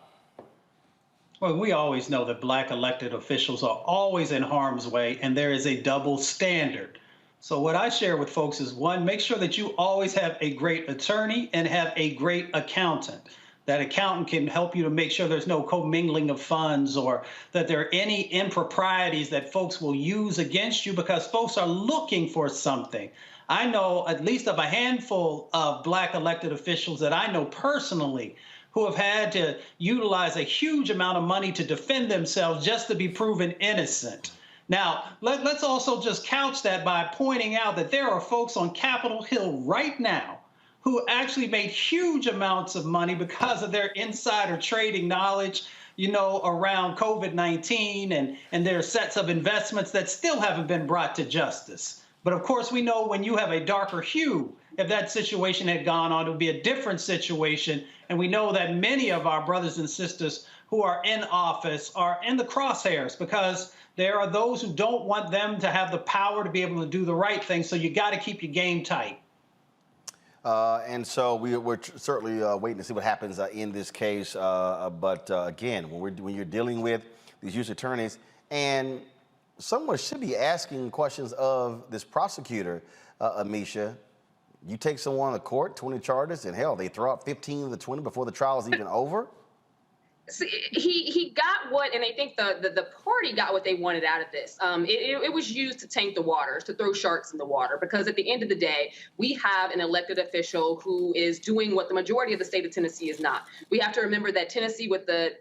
Well, we always know that black elected officials are always in harm's way, and there is a double standard. So what I share with folks is, one, make sure that you always have a great attorney and have a great accountant. That accountant can help you to make sure there's no commingling of funds or that there are any improprieties that folks will use against you, because folks are looking for something. I know at least of a handful of black elected officials that I know personally who have had to utilize a huge amount of money to defend themselves just to be proven innocent. Now, let's also just couch that by pointing out that there are folks on Capitol Hill right now who actually made huge amounts of money because of their insider trading knowledge, around COVID-19 and their sets of investments that still haven't been brought to justice. But of course, we know when you have a darker hue, if that situation had gone on, it would be a different situation. And we know that many of our brothers and sisters who are in office are in the crosshairs, because there are those who don't want them to have the power to be able to do the right thing. So you got to keep your game tight. And so we're certainly waiting to see what happens in this case. But again, when you're dealing with these U.S. attorneys, and someone should be asking questions of this prosecutor, Amisha. You take someone to court, 20 charges, and hell, they throw out 15 of the 20 before the trial is even over? See, he got what, and I think the party got what they wanted out of this. It was used to taint the waters, to throw sharks in the water, because at the end of the day, we have an elected official who is doing what the majority of the state of Tennessee is not. We have to remember that Tennessee, with the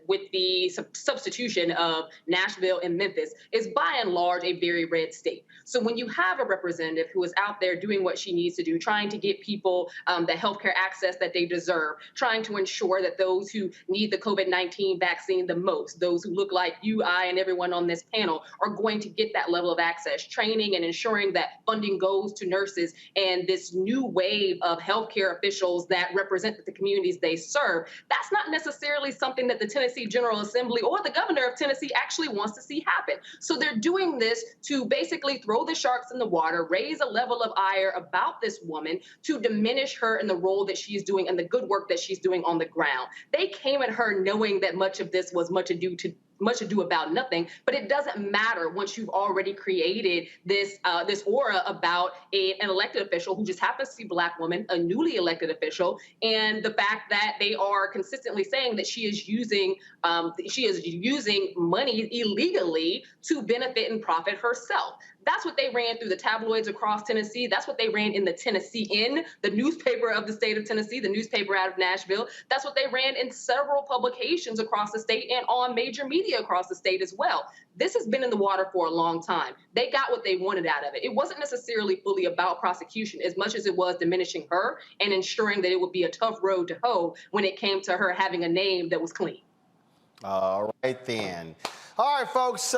substitution of Nashville and Memphis, is by and large a very red state. So when you have a representative who is out there doing what she needs to do, trying to get people the healthcare access that they deserve, trying to ensure that those who need the COVID-19 vaccine the most, those who look like you, I, and everyone on this panel, are going to get that level of access, training and ensuring that funding goes to nurses and this new wave of healthcare officials that represent the communities they serve. That's not necessarily something that the Tennessee General Assembly or the governor of Tennessee actually wants to see happen. So they're doing this to basically throw the sharks in the water, raise a level of ire about this woman, to diminish her in the role that she's doing and the good work that she's doing on the ground. They came at her knowing that much of this was much ado about nothing, but it doesn't matter once you've already created this aura about an elected official who just happens to be a Black woman, a newly elected official, and the fact that they are consistently saying that she is using money illegally to benefit and profit herself. That's what they ran through the tabloids across Tennessee. That's what they ran in the Tennessean, the newspaper of the state of Tennessee, the newspaper out of Nashville. That's what they ran in several publications across the state and on major media across the state as well. This has been in the water for a long time. They got what they wanted out of it. It wasn't necessarily fully about prosecution as much as it was diminishing her and ensuring that it would be a tough road to hoe when it came to her having a name that was clean. All right, then. All right, folks,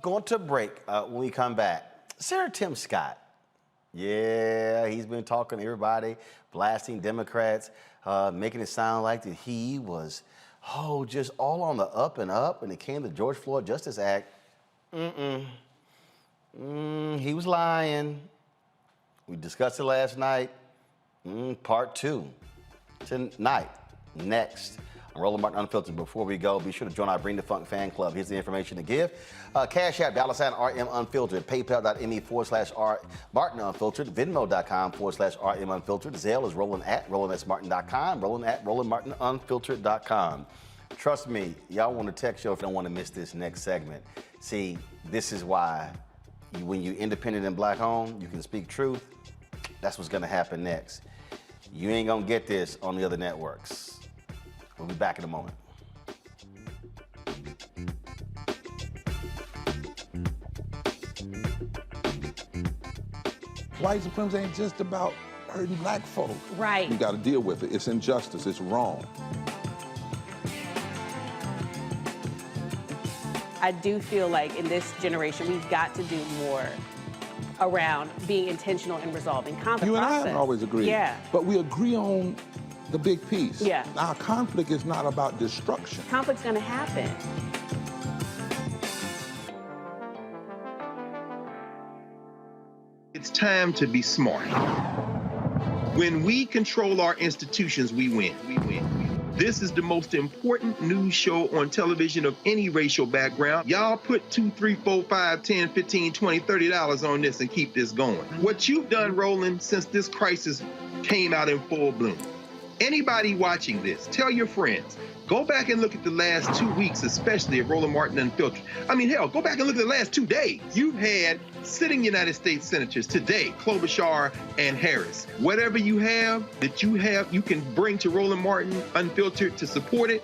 going to break when we come back. Senator Tim Scott. Yeah, he's been talking to everybody, blasting Democrats, making it sound like that he was, just all on the up and up when it came to George Floyd Justice Act. He was lying. We discussed it last night. Part 2 tonight, next. Roland Martin Unfiltered. Before we go, be sure to join our Bring the Funk fan club. Here's the information to give. Cash App, $RM Unfiltered. PayPal.me/R Martin Unfiltered. Venmo.com/RM Unfiltered. Zelle is Roland@RolandSMartin.com. Roland@RolandMartinUnfiltered.com. Trust me, y'all want to text you if you don't want to miss this next segment. See, this is why when you're independent and Black owned, you can speak truth. That's what's going to happen next. You ain't going to get this on the other networks. We'll be back in a moment. White supremacy ain't just about hurting Black folk. Right. You got to deal with it. It's injustice. It's wrong. I do feel like in this generation, we've got to do more around being intentional in resolving conflict. You and I haven't always agreed. Yeah. But we agree on the big piece. Yeah. Our conflict is not about destruction. Conflict's gonna happen. It's time to be smart. When we control our institutions, we win. We win. This is the most important news show on television of any racial background. Y'all put $2, $3, $4, $5, $10, $15, $20, $30 on this and keep this going. What you've done, Roland, since this crisis came out in full bloom. Anybody watching this, tell your friends, go back and look at the last 2 weeks, especially at Roland Martin Unfiltered. I mean, hell, go back and look at the last 2 days. You've had sitting United States senators today, Klobuchar and Harris. Whatever you have that you can bring to Roland Martin Unfiltered to support it,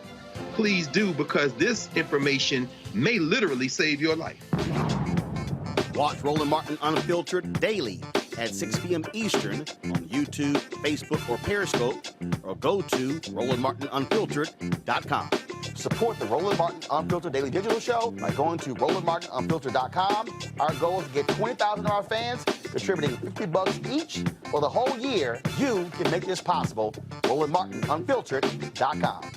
please do, because this information may literally save your life. Watch Roland Martin Unfiltered daily at 6 p.m. Eastern on YouTube, Facebook, or Periscope, or go to RolandMartinUnfiltered.com. Support the Roland Martin Unfiltered Daily Digital Show by going to RolandMartinUnfiltered.com. Our goal is to get 20,000 of our fans contributing $50 each for the whole year. You can make this possible. RolandMartinUnfiltered.com.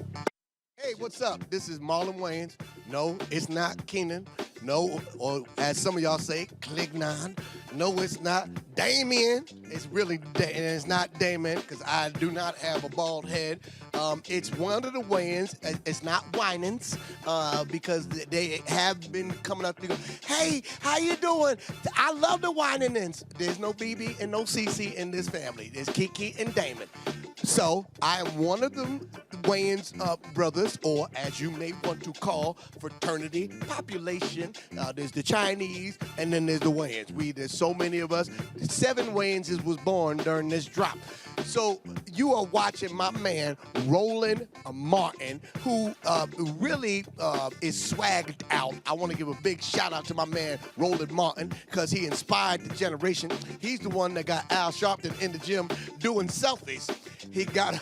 Hey, what's up? This is Marlon Wayans. No, it's not Keenan. No, or as some of y'all say, Clignon. No, it's not Damien. It's really, and it's not Damon, because I do not have a bald head. It's one of the Wayans. It's not Winans, because they have been coming up to go, hey, how you doing? I love the Winans. There's no BB and no CC in this family. There's Kiki and Damon. So I am one of the Wayans brothers, or as you may want to call fraternity population. There's the Chinese, and then there's the Wayans. There's so many of us. 7 Wayanses was born during this drop. So you are watching my man Roland Martin, who really is swagged out. I want to give a big shout out to my man Roland Martin, because he inspired the generation. He's the one that got Al Sharpton in the gym doing selfies. He got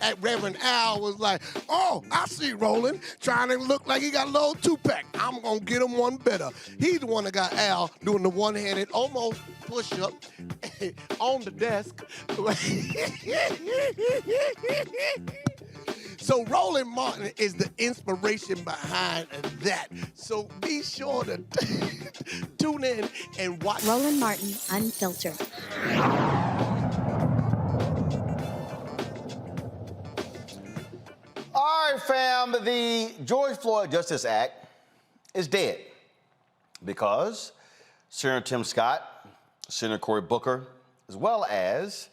at Reverend Al was like, oh, I see Roland trying to look like he got a little 2-pack. I'm going to get him one better. He's the one that got Al doing the one-handed almost push-up on the desk. So Roland Martin is the inspiration behind that. So be sure to tune in and watch. Roland Martin, Unfiltered. All right, fam, the George Floyd Justice Act is dead because Senator Tim Scott, Senator Cory Booker, as well as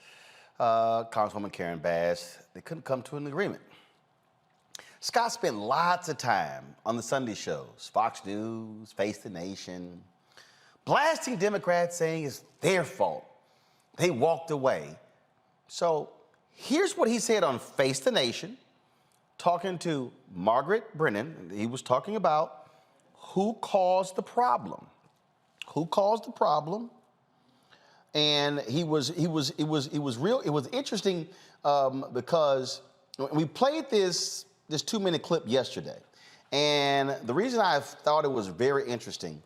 Congresswoman Karen Bass, they couldn't come to an agreement. Scott spent lots of time on the Sunday shows, Fox News, Face the Nation, blasting Democrats, saying it's their fault. They walked away. So here's what he said on Face the Nation, talking to Margaret Brennan. He was talking about who caused the problem. Who caused the problem? And it was interesting because we played this 2-minute clip yesterday. And the reason I thought it was very interesting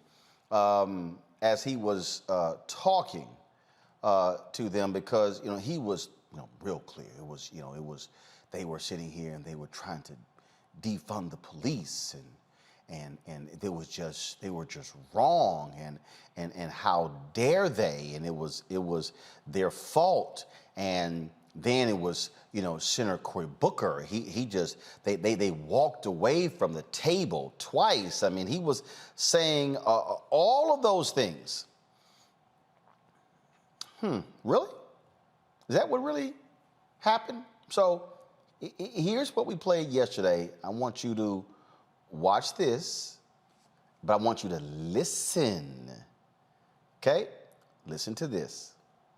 as he was talking to them, because he was real clear. It was they were sitting here and they were trying to defund the police, and they were just wrong, and how dare they, and it was their fault. And then it was Senator Cory Booker. They walked away from the table twice. I mean, he was saying all of those things. Really? Is that what really happened? So here's what we played yesterday. I want you to watch this, but I want you to listen. Okay? Listen to this.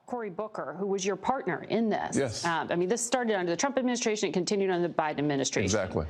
Cory Booker, who was your partner in this. Yes. I mean, this started under the Trump administration. It continued under the Biden administration. Exactly.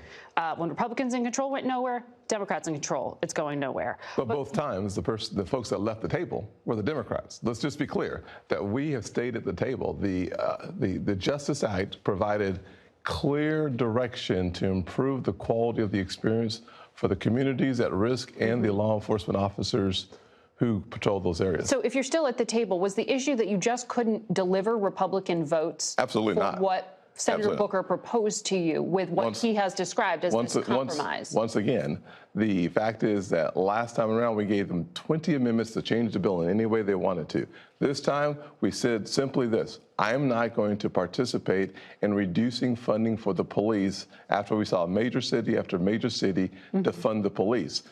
When Republicans in control, went nowhere. Democrats in control, it's going nowhere. But both times, the folks that left the table were the Democrats. Let's just be clear that we have stayed at the table. The Justice Act provided clear direction to improve the quality of the experience for the communities at risk and the law enforcement officers who patrol those areas. So if you're still at the table, was the issue that you just couldn't deliver Republican votes? Absolutely for not. What Senator Booker proposed to you with what he has described as this compromise? Once again, the fact is that last time around we gave them 20 amendments to change the bill in any way they wanted to. This time we said simply this: I am not going to participate in reducing funding for the police after we saw major city after major city defund the police.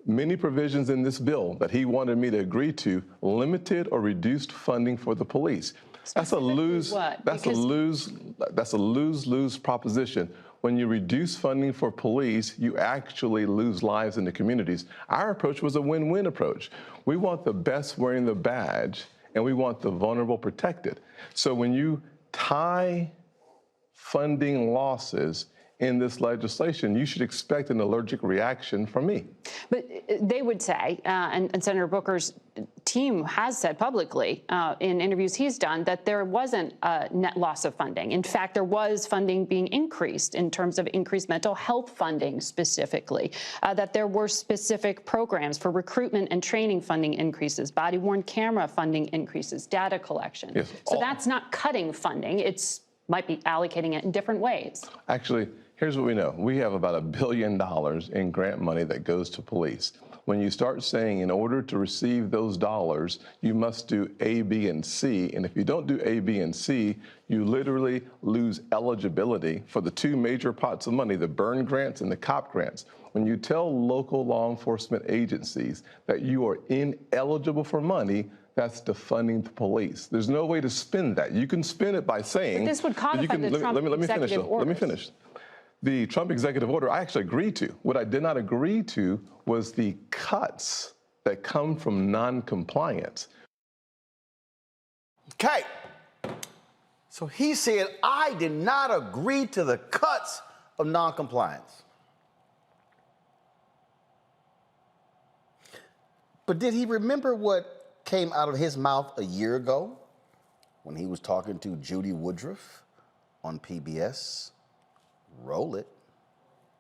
Many provisions in this bill that he wanted me to agree to limited or reduced funding for the police. That's a lose. That's a lose-lose proposition. When you reduce funding for police, you actually lose lives in the communities. Our approach was a win-win approach. We want the best wearing the badge, and we want the vulnerable protected. So when you tie funding losses in this legislation, you should expect an allergic reaction from me. But they would say, and Senator Booker's team has said publicly in interviews he's done, that there wasn't a net loss of funding. In fact, there was funding being increased in terms of increased mental health funding specifically, that there were specific programs for recruitment and training funding increases, body-worn camera funding increases, data collection. Yes, so that's not cutting funding. It's might be allocating it in different ways. Actually, here's what we know. We have about $1 billion in grant money that goes to police. When you start saying in order to receive those dollars, you must do A, B, and C, and if you don't do A, B, and C, you literally lose eligibility for the two major pots of money, the burn grants and the COP grants. When you tell local law enforcement agencies that you are ineligible for money, that's defunding the police. There's no way to spin that. You can spin it by saying— But this would codify the Trump executive orders. Let me finish. The Trump executive order, I actually agreed to. What I did not agree to was the cuts that come from non-compliance. Okay. So he said, I did not agree to the cuts of non-compliance. But did he remember what came out of his mouth a year ago when he was talking to Judy Woodruff on PBS? Roll it.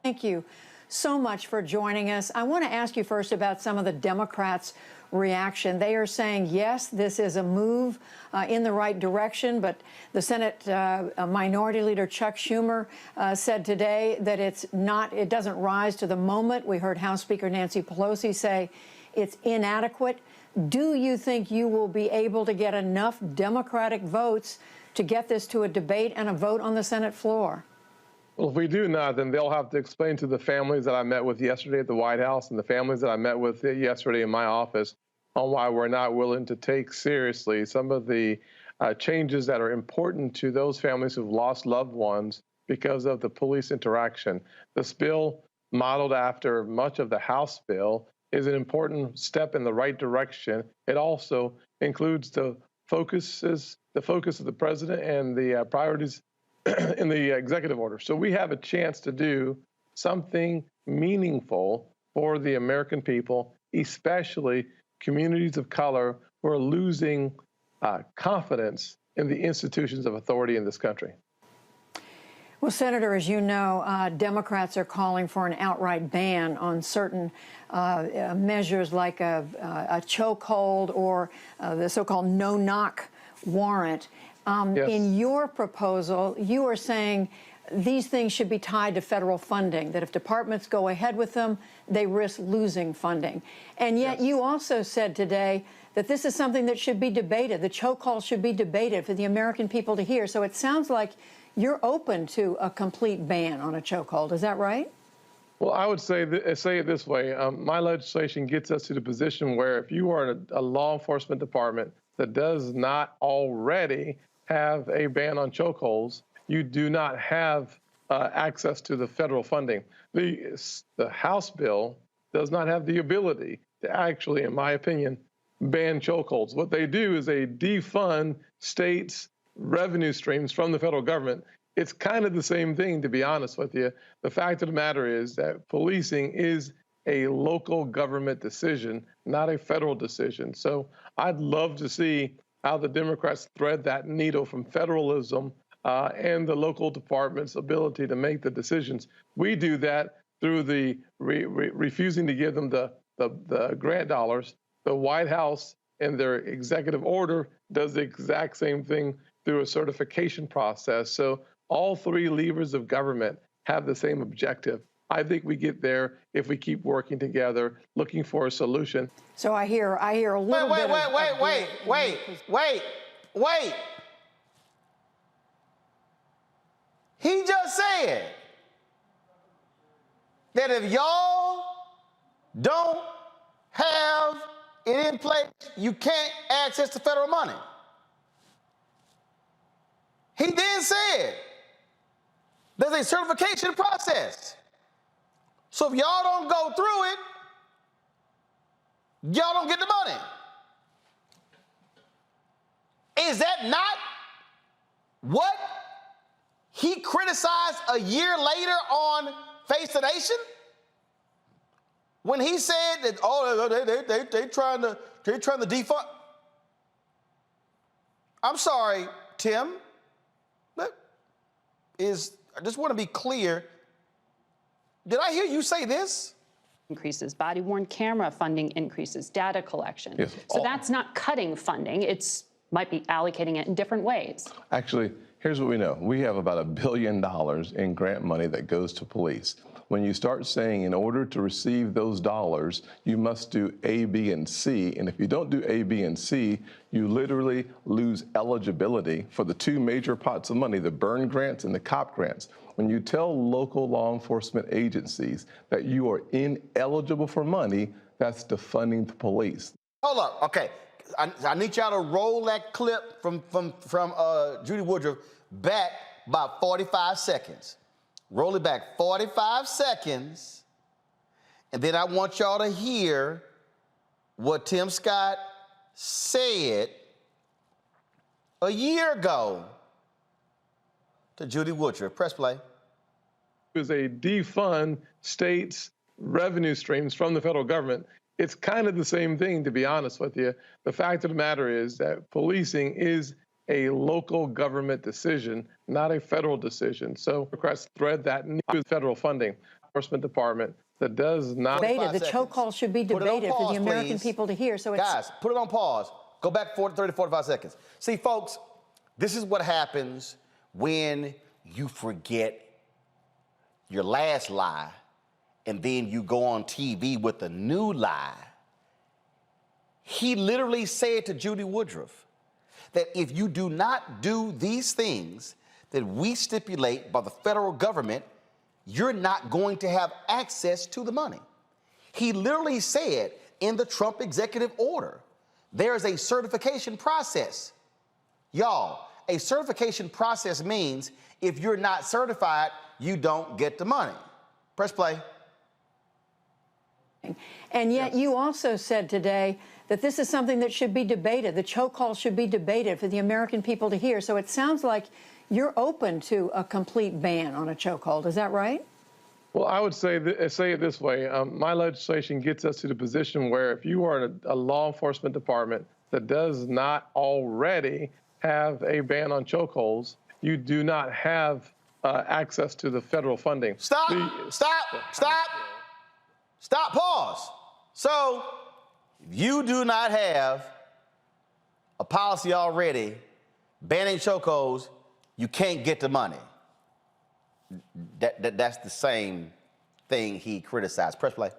Thank you so much for joining us. I want to ask you first about some of the Democrats' reaction. They are saying, yes, this is a move in the right direction, but the Senate Minority Leader Chuck Schumer said today that it doesn't rise to the moment. We heard House Speaker Nancy Pelosi say it's inadequate. Do you think you will be able to get enough Democratic votes to get this to a debate and a vote on the Senate floor? Well, if we do not, then they'll have to explain to the families that I met with yesterday at the White House and the families that I met with yesterday in my office on why we're not willing to take seriously some of the changes that are important to those families who've lost loved ones because of the police interaction. This bill, modeled after much of the House bill, is an important step in the right direction. It also includes the focus of the president and the priorities in the executive order. So we have a chance to do something meaningful for the American people, especially communities of color who are losing confidence in the institutions of authority in this country. Well, Senator, as you know, Democrats are calling for an outright ban on certain measures like a chokehold or the so-called no-knock warrant. Yes. In your proposal, you are saying these things should be tied to federal funding, that if departments go ahead with them, they risk losing funding. And yet you also said today that this is something that should be debated. The chokehold should be debated for the American people to hear. So it sounds like you're open to a complete ban on a chokehold. Is that right? Well, I would say it this way. My legislation gets us to the position where if you are a law enforcement department that does not already have a ban on chokeholds, you do not have access to the federal funding. The House bill does not have the ability to actually, in my opinion, ban chokeholds. What they do is they defund states' revenue streams from the federal government. It's kind of the same thing, to be honest with you. The fact of the matter is that policing is a local government decision, not a federal decision. So I'd love to see how the Democrats thread that needle from federalism and the local department's ability to make the decisions. We do that through the refusing to give them the grant dollars. The White House, in their executive order, does the exact same thing through a certification process. So all three levers of government have the same objective. I think we get there if we keep working together, looking for a solution. So I hear a little bit Wait. He just said that if y'all don't have it in place, you can't access the federal money. He then said there's a certification process. So if y'all don't go through it, y'all don't get the money. Is that not what he criticized a year later on Face the Nation? When he said that, they trying to defund. I'm sorry, Tim. I just want to be clear. Did I hear you say this? Increases, body-worn camera funding increases, data collection. Yes. So that's not cutting funding. Might be allocating it in different ways. Actually, Here's what we know. We have about $1 billion in grant money that goes to police. When you start saying in order to receive those dollars, you must do A, B, and C, and if you don't do A, B, and C, you literally lose eligibility for the two major pots of money, the burn grants and the COP grants. When you tell local law enforcement agencies that you are ineligible for money, that's defunding the police. Hold up, okay. I need y'all to roll that clip from Judy Woodruff back about 45 seconds. Roll it back 45 seconds, and then I want y'all to hear what Tim Scott said a year ago to Judy Woodruff. Press play. Is a defund states' revenue streams from the federal government. It's kind of the same thing, to be honest with you. The fact of the matter is that policing is a local government decision, not a federal decision. So Democrats thread that new federal funding, enforcement department that does not. Debated. The choke call should be debated for the American people to hear. So it's guys, put it on pause. Go back 30, 45 seconds. See, folks, this is what happens when you forget your last lie and then you go on TV with a new lie. He literally said to Judy Woodruff that if you do not do these things that we stipulate by the federal government, you're not going to have access to the money. He literally said in the Trump executive order, there is a certification process. Y'all, a certification process means if you're not certified, you don't get the money. Press play. And yet you also said today that this is something that should be debated. The choke call should be debated for the American people to hear. So it sounds like you're open to a complete ban on a chokehold. Is that right? Well, I would say it this way. My legislation gets us to the position where if you are a law enforcement department that does not already have a ban on chokeholds, you do not have access to the federal funding. Stop, pause. So you do not have a policy already banning chokeholds, you can't get the money. That's the same thing he criticized. Press play.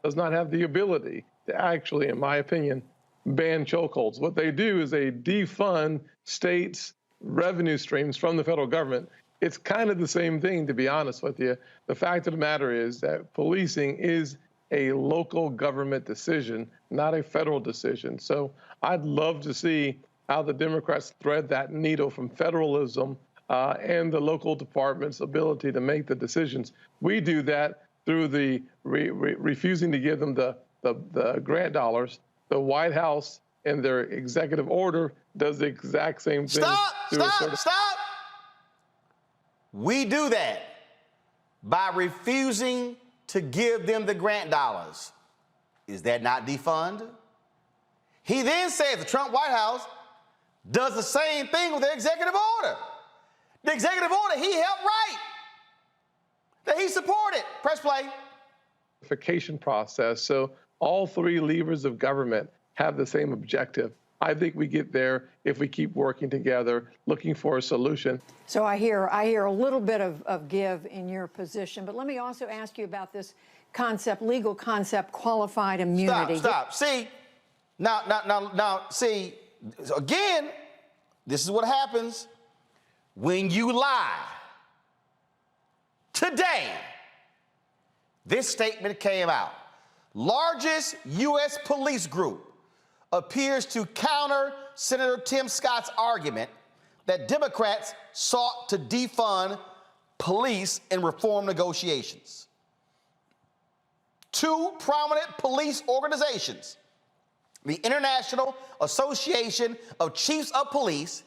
Does not have the ability to actually, in my opinion, ban chokeholds. What they do is they defund states' revenue streams from the federal government. It's kind of the same thing, to be honest with you. The fact of the matter is that policing is a local government decision, not a federal decision. So I'd love to see how the Democrats thread that needle from federalism and the local department's ability to make the decisions. We do that through the refusing to give them the grant dollars. The White House, in their executive order, does the exact same thing. Stop! We do that by refusing to give them the grant dollars. Is that not defund? He then says the Trump White House does the same thing with the executive order. The executive order he helped write, that he supported. Press play. Certification process. So all three levers of government have the same objective. I think we get there if we keep working together, looking for a solution. So I hear a little bit of give in your position, but let me also ask you about this concept, legal concept, qualified immunity. Stop. See, now, see, again, this is what happens when you lie. Today, this statement came out. Largest U.S. police group appears to counter Senator Tim Scott's argument that Democrats sought to defund police in reform negotiations. Two prominent police organizations, the International Association of Chiefs of Police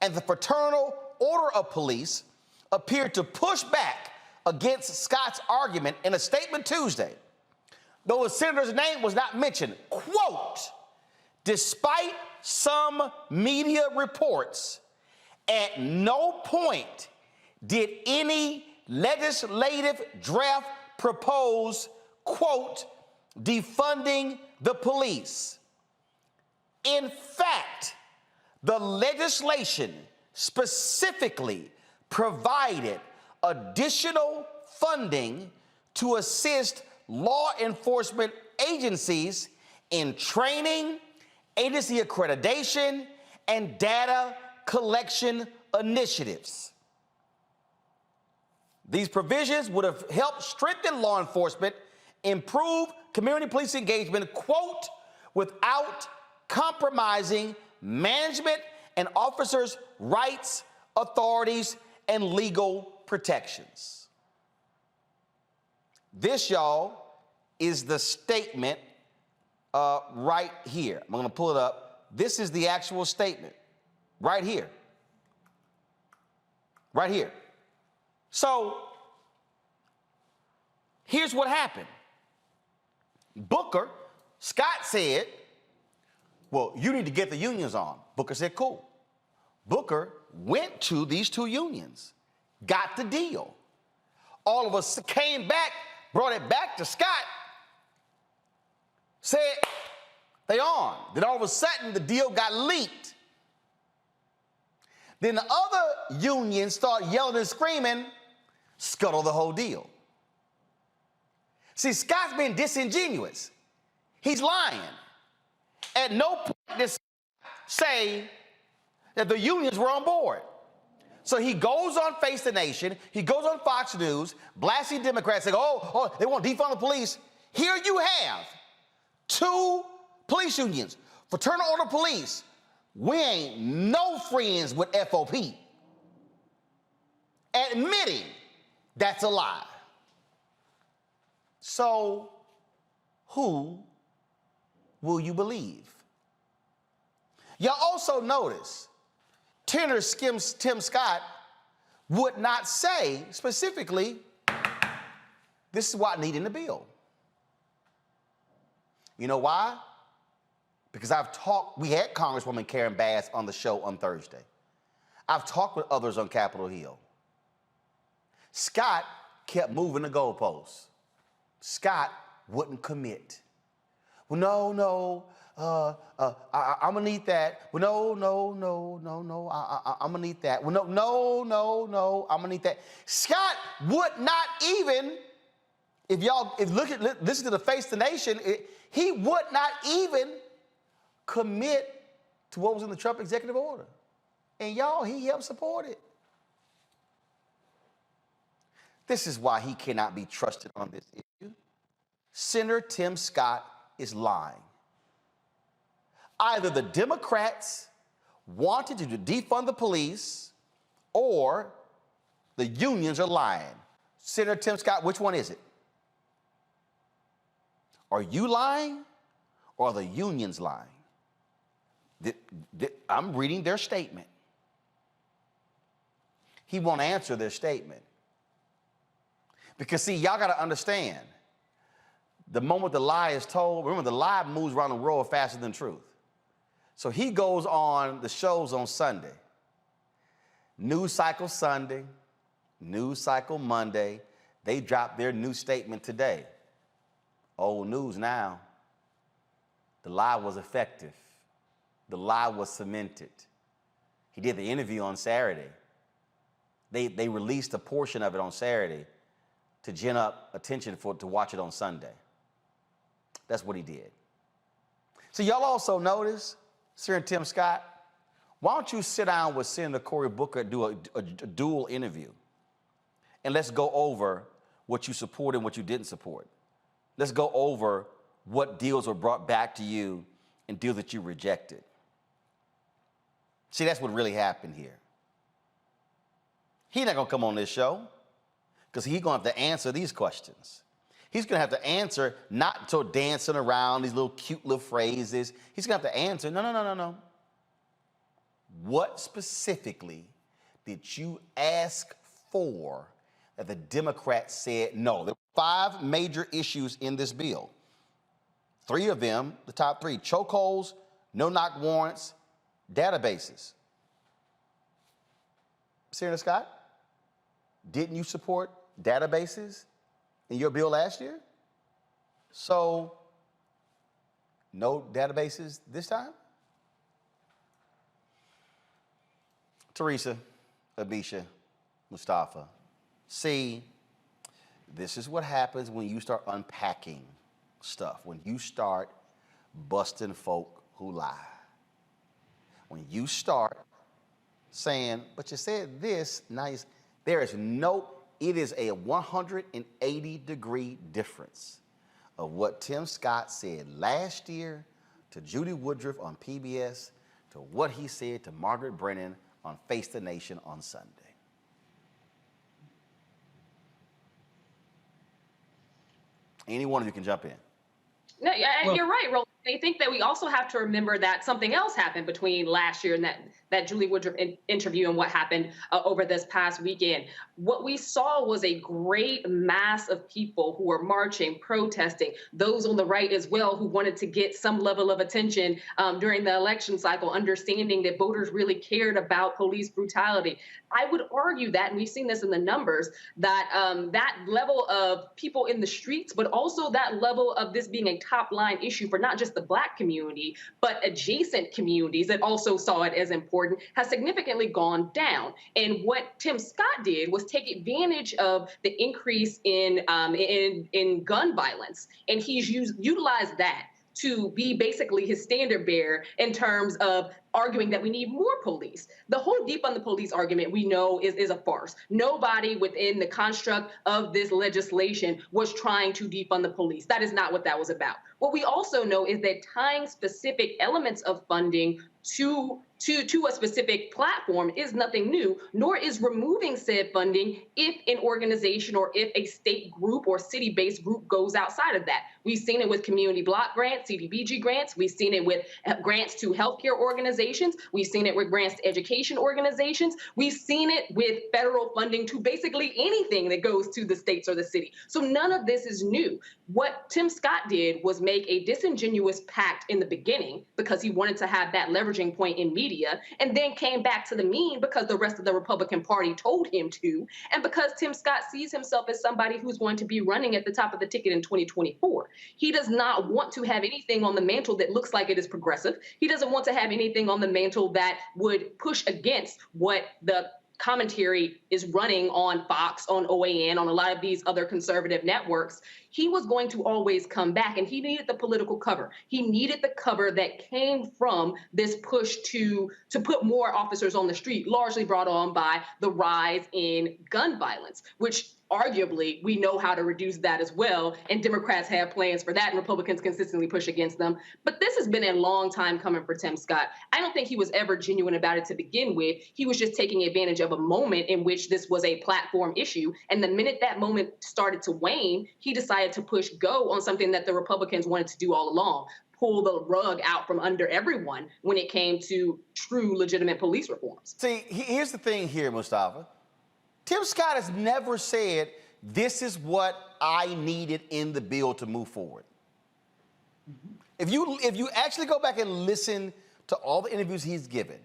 and the Fraternal Order of Police, appeared to push back against Scott's argument in a statement Tuesday. Though the senator's name was not mentioned, quote, despite some media reports, at no point did any legislative draft propose, quote, defunding the police. In fact, The legislation specifically provided additional funding to assist law enforcement agencies in training, agency accreditation, and data collection initiatives. These provisions would have helped strengthen law enforcement, improve community police engagement, quote, without compromising management and officers' rights, authorities, and legal protections. This, y'all, is the statement right here. I'm going to pull it up. This is the actual statement right here. Right here. So here's what happened. Scott said, well, you need to get the unions on. Booker said, cool. Booker went to these two unions, got the deal. All of us came back, brought it back to Scott, said, they on. Then all of a sudden, the deal got leaked. Then the other unions started yelling and screaming, scuttle the whole deal. See, Scott's been disingenuous. He's lying. At no point did Scott say that the unions were on board. So he goes on Face the Nation, he goes on Fox News, blasting Democrats, saying, oh, they want to defund the police. Here you have two police unions, Fraternal Order Police. We ain't no friends with FOP. Admitting that's a lie. So who will you believe? Y'all also notice Tim Scott would not say specifically, this is what I need in the bill. You know why? Because we had Congresswoman Karen Bass on the show on Thursday. I've talked with others on Capitol Hill. Scott kept moving the goalposts. Scott wouldn't commit. Well, no, I'm gonna need that. Well, no, I'm gonna need that. Well, no, I'm gonna need that. Scott would not even, listen to the Face the Nation, he would not even commit to what was in the Trump executive order. And y'all, he helped support it. This is why he cannot be trusted on this issue. Senator Tim Scott is lying. Either the Democrats wanted to defund the police or the unions are lying. Senator Tim Scott, which one is it? Are you lying or are the unions lying? I'm reading their statement. He won't answer their statement. Because see, y'all got to understand, the moment the lie is told, remember the lie moves around the world faster than truth. So he goes on the shows on Sunday. News Cycle Sunday, News Cycle Monday. They dropped their new statement today. Old news now. The lie was effective. The lie was cemented. He did the interview on Saturday. They released a portion of it on Saturday to gin up attention to watch it on Sunday. That's what he did. So y'all also notice, Senator Tim Scott, why don't you sit down with Senator Cory Booker and do a dual interview? And let's go over what you supported and what you didn't support. Let's go over what deals were brought back to you and deals that you rejected. See, that's what really happened here. He's not going to come on this show because he's going to have to answer these questions. He's going to have to answer not until dancing around these little cute little phrases. He's going to have to answer, no. What specifically did you ask for that the Democrats said no? There were 5 major issues in this bill. 3 of them, the top 3, chokeholds, no-knock warrants, databases. Senator Scott, didn't you support databases in your bill last year? So, no databases this time? Teresa, Abisha, Mustafa, see, this is what happens when you start unpacking stuff, when you start busting folk who lie. When you start saying, but you said this, now there is no, it is a 180-degree difference of what Tim Scott said last year to Judy Woodruff on PBS to what he said to Margaret Brennan on Face the Nation on Sunday. Any one of you can jump in. No, you're right, Roland. I think that we also have to remember that something else happened between last year and that Julie Woodruff interview and what happened over this past weekend. What we saw was a great mass of people who were marching, protesting, those on the right as well who wanted to get some level of attention during the election cycle, understanding that voters really cared about police brutality. I would argue that, and we've seen this in the numbers, that that level of people in the streets, but also that level of this being a top-line issue for not just the Black community, but adjacent communities that also saw it as important, has significantly gone down. And what Tim Scott did was take advantage of the increase in gun violence, and he's utilized that to be basically his standard bearer in terms of arguing that we need more police. The whole defund the police argument we know is a farce. Nobody within the construct of this legislation was trying to defund the police. That is not what that was about. What we also know is that tying specific elements of funding to a specific platform is nothing new, nor is removing said funding if an organization or if a state group or city-based group goes outside of that. We've seen it with community block grants, CDBG grants. We've seen it with grants to healthcare organizations. We've seen it with grants to education organizations. We've seen it with federal funding to basically anything that goes to the states or the city. So none of this is new. What Tim Scott did was make a disingenuous pact in the beginning because he wanted to have that leveraging point in media, and then came back to the mean because the rest of the Republican Party told him to, and because Tim Scott sees himself as somebody who's going to be running at the top of the ticket in 2024. He does not want to have anything on the mantle that looks like it is progressive. He doesn't want to have anything on the mantle that would push against what the commentary is running on Fox, on OAN, on a lot of these other conservative networks. He was going to always come back, and he needed the political cover. He needed the cover that came from this push to put more officers on the street, largely brought on by the rise in gun violence, which arguably we know how to reduce that as well, and Democrats have plans for that, and Republicans consistently push against them. But this has been a long time coming for Tim Scott. I don't think he was ever genuine about it to begin with. He was just taking advantage of a moment in which this was a platform issue, and the minute that moment started to wane, he decided to push go on something that the Republicans wanted to do all along, pull the rug out from under everyone when it came to true legitimate police reforms. See, here's the thing here, Mustafa. Tim Scott has never said, this is what I needed in the bill to move forward. If you actually go back and listen to all the interviews he's given,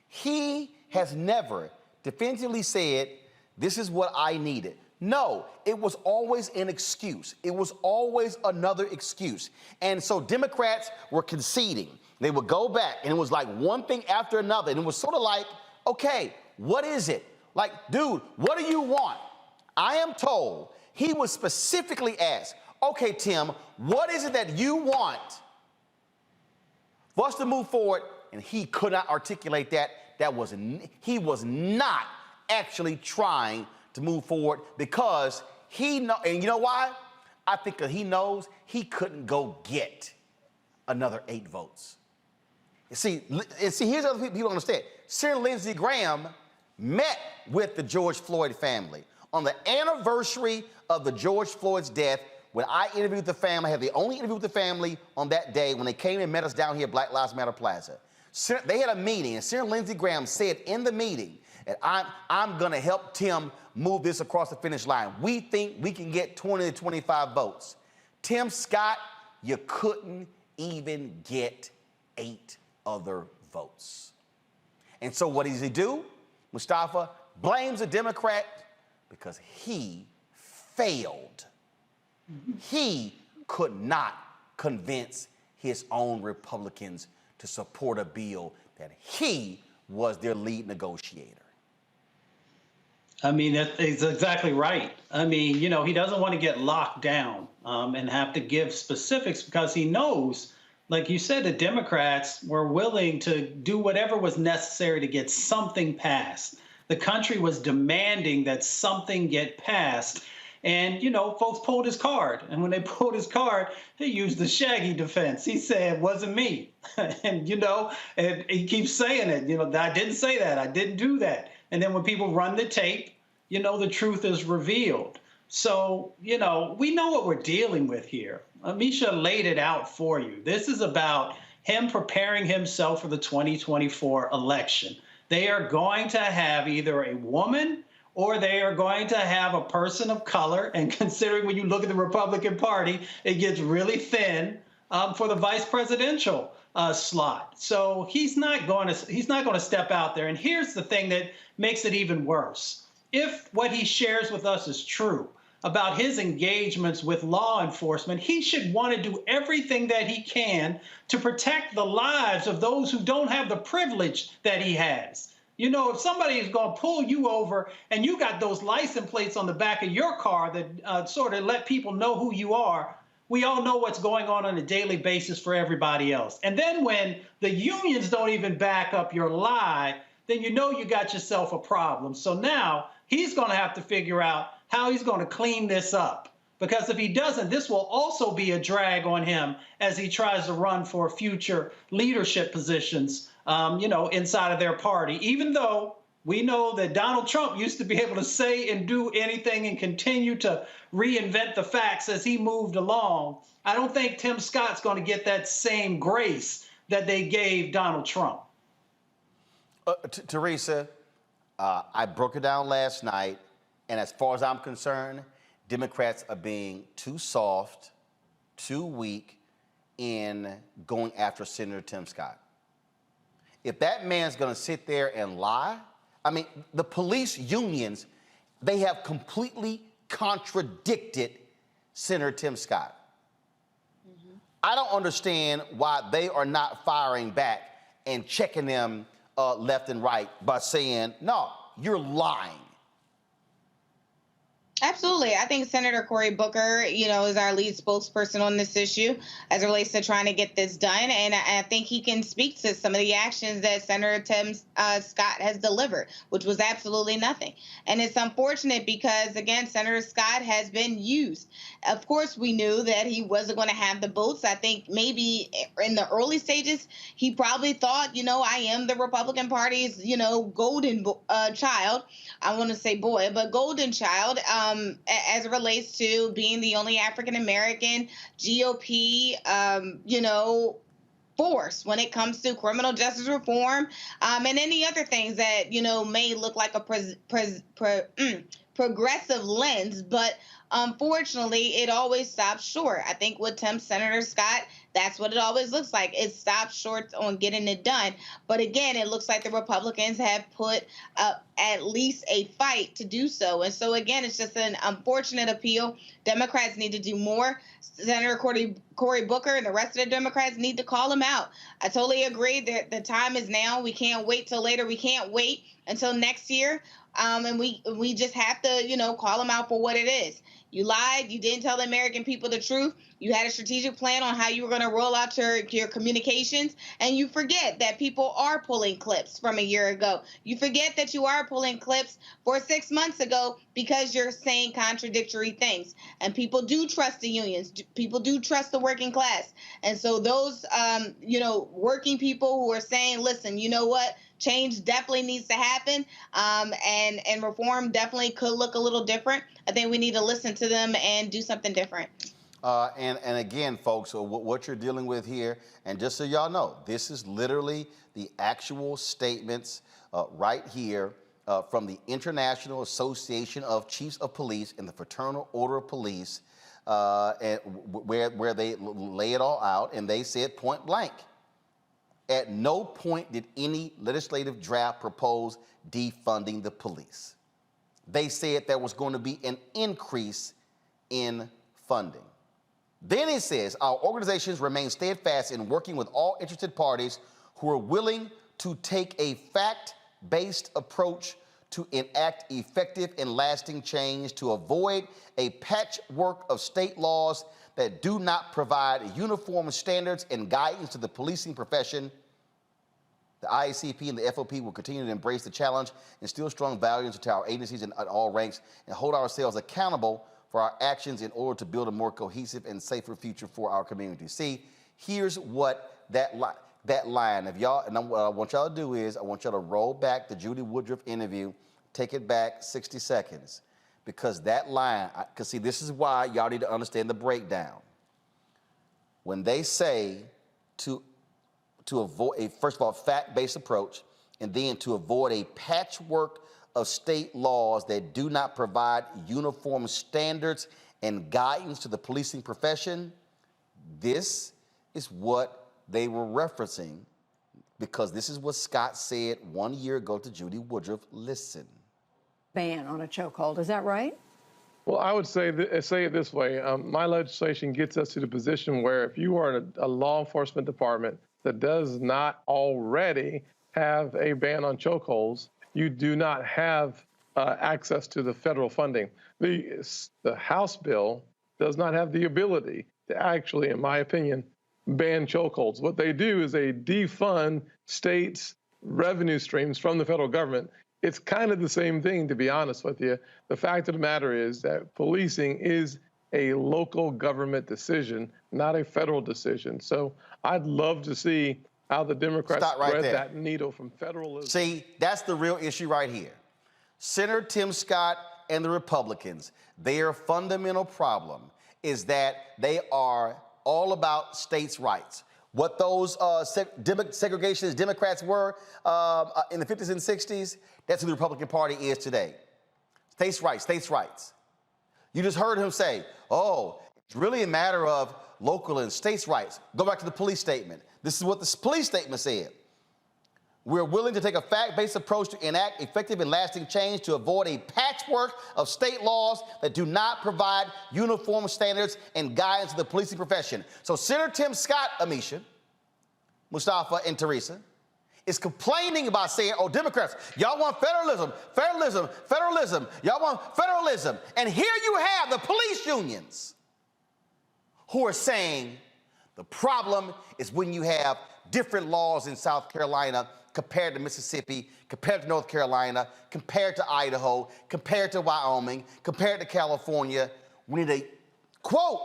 he has never definitively said, this is what I needed. No, it was always an excuse. It was always another excuse. And so Democrats were conceding. They would go back, and it was like one thing after another. And it was sort of like, okay, what is it? Like, dude, what do you want? I am told he was specifically asked, okay, Tim, what is it that you want for us to move forward? And he could not articulate that. He was not actually trying to move forward because he know, and you know why? I think that he knows he couldn't go get another 8 votes. See, here's other people don't understand. Senator Lindsey Graham met with the George Floyd family on the anniversary of the George Floyd's death. When I interviewed the family, I had the only interview with the family on that day when they came and met us down here at Black Lives Matter Plaza. They had a meeting, and Senator Lindsey Graham said in the meeting that I'm going to help Tim move this across the finish line. We think we can get 20 to 25 votes. Tim Scott, you couldn't even get 8 other votes. And so what does he do? Mustafa blames a Democrat because he failed. He could not convince his own Republicans to support a bill that he was their lead negotiator. I mean, he's exactly right. I mean, you know, he doesn't want to get locked down and have to give specifics because he knows, like you said, the Democrats were willing to do whatever was necessary to get something passed. The country was demanding that something get passed. And, you know, folks pulled his card. And when they pulled his card, he used the Shaggy defense. He said, it wasn't me. And, you know, and he keeps saying it. You know, I didn't say that. I didn't do that. And then when people run the tape, you know, the truth is revealed. So, you know, we know what we're dealing with here. Misha laid it out for you. This is about him preparing himself for the 2024 election. They are going to have either a woman or they are going to have a person of color. And considering when you look at the Republican Party, it gets really thin for the vice presidential slot. So he's not going to step out there. And here's the thing that makes it even worse. If what he shares with us is true about his engagements with law enforcement, he should want to do everything that he can to protect the lives of those who don't have the privilege that he has. You know, if somebody is going to pull you over and you got those license plates on the back of your car that sort of let people know who you are, we all know what's going on a daily basis for everybody else. And then when the unions don't even back up your lie, then you know you got yourself a problem. So now he's going to have to figure out how he's going to clean this up. Because if he doesn't, this will also be a drag on him as he tries to run for future leadership positions, you know, inside of their party. Even though we know that Donald Trump used to be able to say and do anything and continue to reinvent the facts as he moved along, I don't think Tim Scott's going to get that same grace that they gave Donald Trump. Teresa, I broke it down last night, and as far as I'm concerned, Democrats are being too soft, too weak in going after Senator Tim Scott. If that man's going to sit there and lie, I mean, the police unions, they have completely contradicted Senator Tim Scott. I don't understand why they are not firing back and checking them left and right by saying, no, you're lying. Absolutely. I think Senator Cory Booker, you know, is our lead spokesperson on this issue as it relates to trying to get this done. And I think he can speak to some of the actions that Senator Tim Scott has delivered, which was absolutely nothing. And it's unfortunate because, again, Senator Scott has been used. Of course, we knew that he wasn't going to have the votes. I think maybe in the early stages, he probably thought, you know, I am the Republican Party's, you know, golden child. I want to say boy, but golden child. As it relates to being the only African-American GOP, you know, force when it comes to criminal justice reform and any other things that, you know, may look like a progressive lens, but unfortunately, it always stops short. I think with Senator Scott, that's what it always looks like. It stops short on getting it done. But again, it looks like the Republicans have put up at least a fight to do so. And so, again, it's just an unfortunate appeal. Democrats need to do more. Senator Cory Booker and the rest of the Democrats need to call him out. I totally agree that the time is now. We can't wait till later. We can't wait until next year. And we just have to, you know, call him out for what it is. You lied. You didn't tell the American people the truth. You had a strategic plan on how you were going to roll out your communications. And you forget that people are pulling clips from a year ago. You forget that you are pulling clips for 6 months ago because you're saying contradictory things. And people do trust the unions. People do trust the working class. And so those, you know, working people who are saying, listen, you know what? Change definitely needs to happen, and reform definitely could look a little different. I think we need to listen to them and do something different. And again, folks, so what you're dealing with here, and just so y'all know, this is literally the actual statements right here from the International Association of Chiefs of Police and the Fraternal Order of Police, and where they lay it all out, and they said point blank, at no point did any legislative draft propose defunding the police. They said there was going to be an increase in funding. Then it says, our organizations remain steadfast in working with all interested parties who are willing to take a fact-based approach to enact effective and lasting change to avoid a patchwork of state laws that do not provide uniform standards and guidance to the policing profession. The IACP and the FOP will continue to embrace the challenge, instill strong values into our agencies and at all ranks, and hold ourselves accountable for our actions in order to build a more cohesive and safer future for our community. See, here's what that line, if y'all, and what I want y'all to do is, I want y'all to roll back the Judy Woodruff interview, take it back 60 seconds, because that line, because see, this is why y'all need to understand the breakdown. When they say to avoid a, first of all, fact-based approach, and then to avoid a patchwork of state laws that do not provide uniform standards and guidance to the policing profession, this is what they were referencing, because this is what Scott said 1 year ago to Judy Woodruff. Listen. Ban on a chokehold, is that right? Well, I would say it this way. My legislation gets us to the position where if you are in a law enforcement department that does not already have a ban on chokeholds, you do not have access to the federal funding. The House bill does not have the ability to actually, in my opinion, ban chokeholds. What they do is they defund states' revenue streams from the federal government. It's kind of the same thing, to be honest with you. The fact of the matter is that policing is a local government decision, not a federal decision. So I'd love to see how the Democrats thread that needle from federalism. See, that's the real issue right here. Senator Tim Scott and the Republicans, their fundamental problem is that they are all about states' rights. What those segregationist Democrats were in the 50s and 60s, that's who the Republican Party is today. States' rights, states' rights. You just heard him say, oh, it's really a matter of local and states' rights. Go back to the police statement. This is what the police statement said. We're willing to take a fact-based approach to enact effective and lasting change to avoid a patchwork of state laws that do not provide uniform standards and guidance to the policing profession. So Senator Tim Scott, Amisha, Mustafa, and Teresa, is complaining about saying, oh, Democrats, y'all want federalism, federalism, federalism. Y'all want federalism. And here you have the police unions who are saying the problem is when you have different laws in South Carolina compared to Mississippi, compared to North Carolina, compared to Idaho, compared to Wyoming, compared to California. We need a, quote,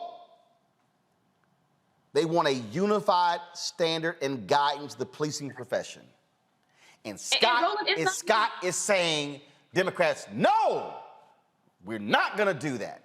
they want a unified standard and guidance to the policing profession. And Scott is saying, Democrats, no, we're not going to do that.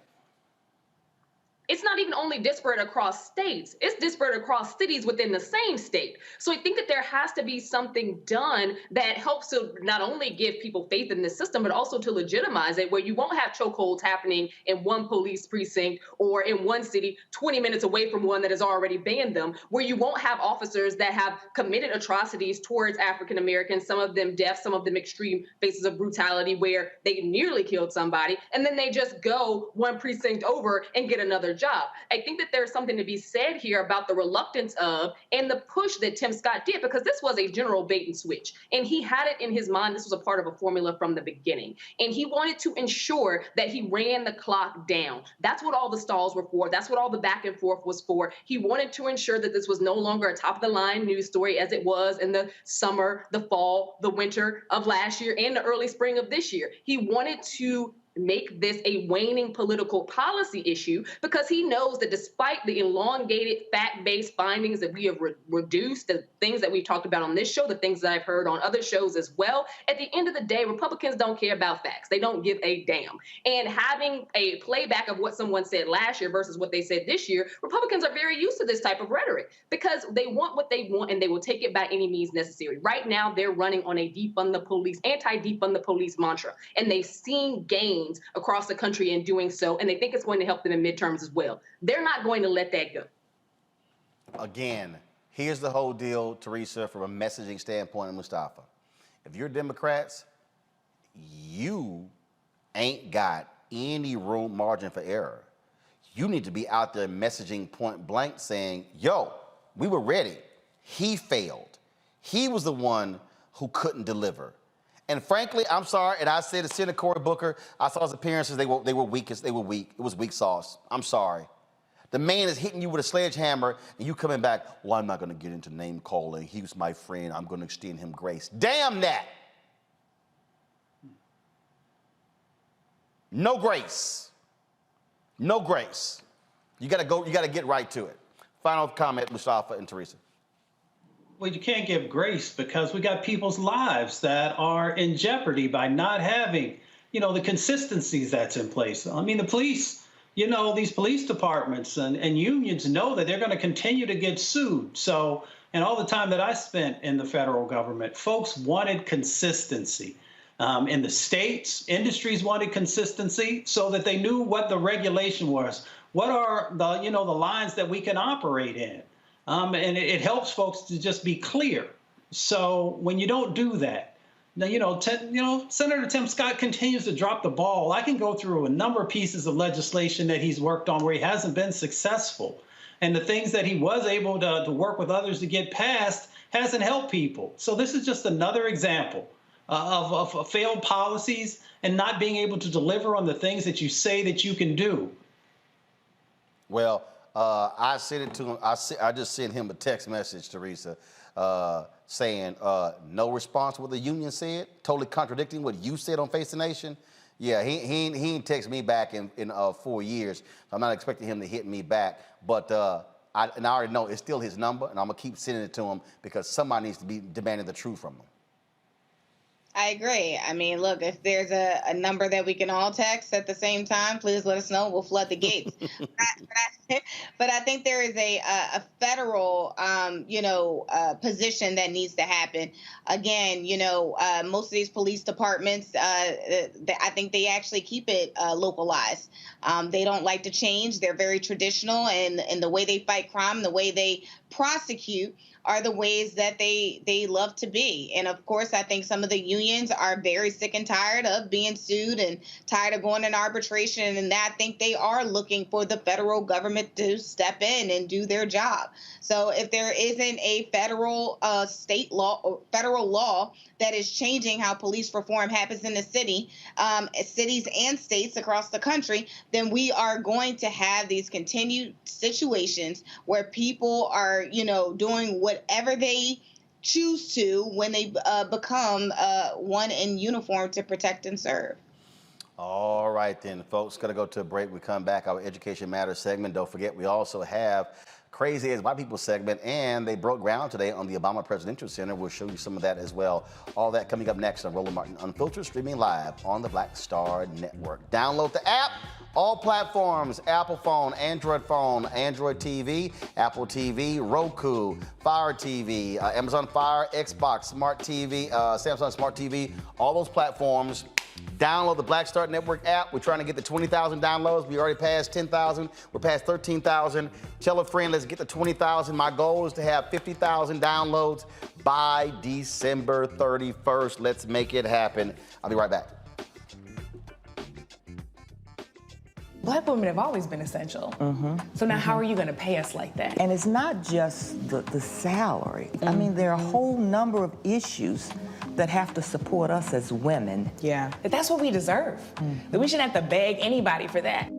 It's not even only disparate across states, it's disparate across cities within the same state. So I think that there has to be something done that helps to not only give people faith in the system, but also to legitimize it, where you won't have chokeholds happening in one police precinct or in one city 20 minutes away from one that has already banned them, where you won't have officers that have committed atrocities towards African Americans, some of them deaf, some of them extreme cases of brutality where they nearly killed somebody, and then they just go one precinct over and get another job. I think that there's something to be said here about the reluctance of and the push that Tim Scott did, because this was a general bait and switch. And he had it in his mind. This was a part of a formula from the beginning. And he wanted to ensure that he ran the clock down. That's what all the stalls were for. That's what all the back and forth was for. He wanted to ensure that this was no longer a top of the line news story as it was in the summer, the fall, the winter of last year and the early spring of this year. He wanted to make this a waning political policy issue, because he knows that despite the elongated fact-based findings that we have reduced, the things that we've talked about on this show, the things that I've heard on other shows as well, at the end of the day, Republicans don't care about facts. They don't give a damn. And having a playback of what someone said last year versus what they said this year, Republicans are very used to this type of rhetoric because they want what they want and they will take it by any means necessary. Right now, they're running on a defund the police, anti-defund the police mantra, and they've seen gains across the country in doing so, and they think it's going to help them in midterms as well. They're not going to let that go. Again, here's the whole deal, Teresa, from a messaging standpoint, and Mustafa. If you're Democrats, you ain't got any room margin for error. You need to be out there messaging point blank saying, yo, we were ready. He failed. He was the one who couldn't deliver. And frankly, I'm sorry, and I said to Senator Cory Booker, I saw his appearances, they were weak. It was weak sauce. I'm sorry. The man is hitting you with a sledgehammer, and you coming back, well, I'm not gonna get into name calling. He was my friend, I'm gonna extend him grace. Damn that. No grace. No grace. You gotta get right to it. Final comment, Mustafa and Teresa. Well, you can't give grace because we got people's lives that are in jeopardy by not having, the consistencies that's in place. I mean, the police, these police departments and unions know that they're going to continue to get sued. So, and all the time that I spent in the federal government, folks wanted consistency. In the states, industries wanted consistency so that they knew what the regulation was. What are the, the lines that we can operate in? And it helps folks to just be clear. So when you don't do that, now, Senator Tim Scott continues to drop the ball. I can go through a number of pieces of legislation that he's worked on where he hasn't been successful. And the things that he was able to work with others to get past hasn't helped people. So this is just another example of failed policies and not being able to deliver on the things that you say that you can do. Well, I sent it to him. I just sent him a text message, Teresa, saying no response what the union said, totally contradicting what you said on Face the Nation. Yeah, he ain't text me back in 4 years. I'm not expecting him to hit me back. But I already know it's still his number, and I'm gonna keep sending it to him because somebody needs to be demanding the truth from him. I agree. I mean, look, if there's a number that we can all text at the same time, please let us know. We'll flood the gates. But I think there is a federal, position that needs to happen. Again, most of these police departments, I think they actually keep it localized. They don't like to change. They're very traditional, and the way they fight crime, the way they prosecute are the ways that they love to be. And of course, I think some of the unions are very sick and tired of being sued and tired of going in arbitration. And I think they are looking for the federal government to step in and do their job. So if there isn't a federal state law or federal law that is changing how police reform happens in the city, cities and states across the country, then we are going to have these continued situations where people are, doing whatever they choose to when they become one in uniform to protect and serve. All right then, folks, gotta go to a break. We come back, our Education Matters segment. Don't forget, we also have Crazy as White People segment, and they broke ground today on the Obama Presidential Center. We'll show you some of that as well. All that coming up next on Roland Martin Unfiltered, streaming live on the Black Star Network. Download the app. All platforms, Apple phone, Android TV, Apple TV, Roku, Fire TV, Amazon Fire, Xbox, Smart TV, Samsung Smart TV, all those platforms. Download the Black Star Network app. We're trying to get to 20,000 downloads. We already passed 10,000. We're past 13,000. Tell a friend, let's get to 20,000. My goal is to have 50,000 downloads by December 31st. Let's make it happen. I'll be right back. Black women have always been essential. So now how are you going to pay us like that? And it's not just the salary. I mean, there are a whole number of issues that have to support us as women. Yeah. But that's what we deserve. That we shouldn't have to beg anybody for that.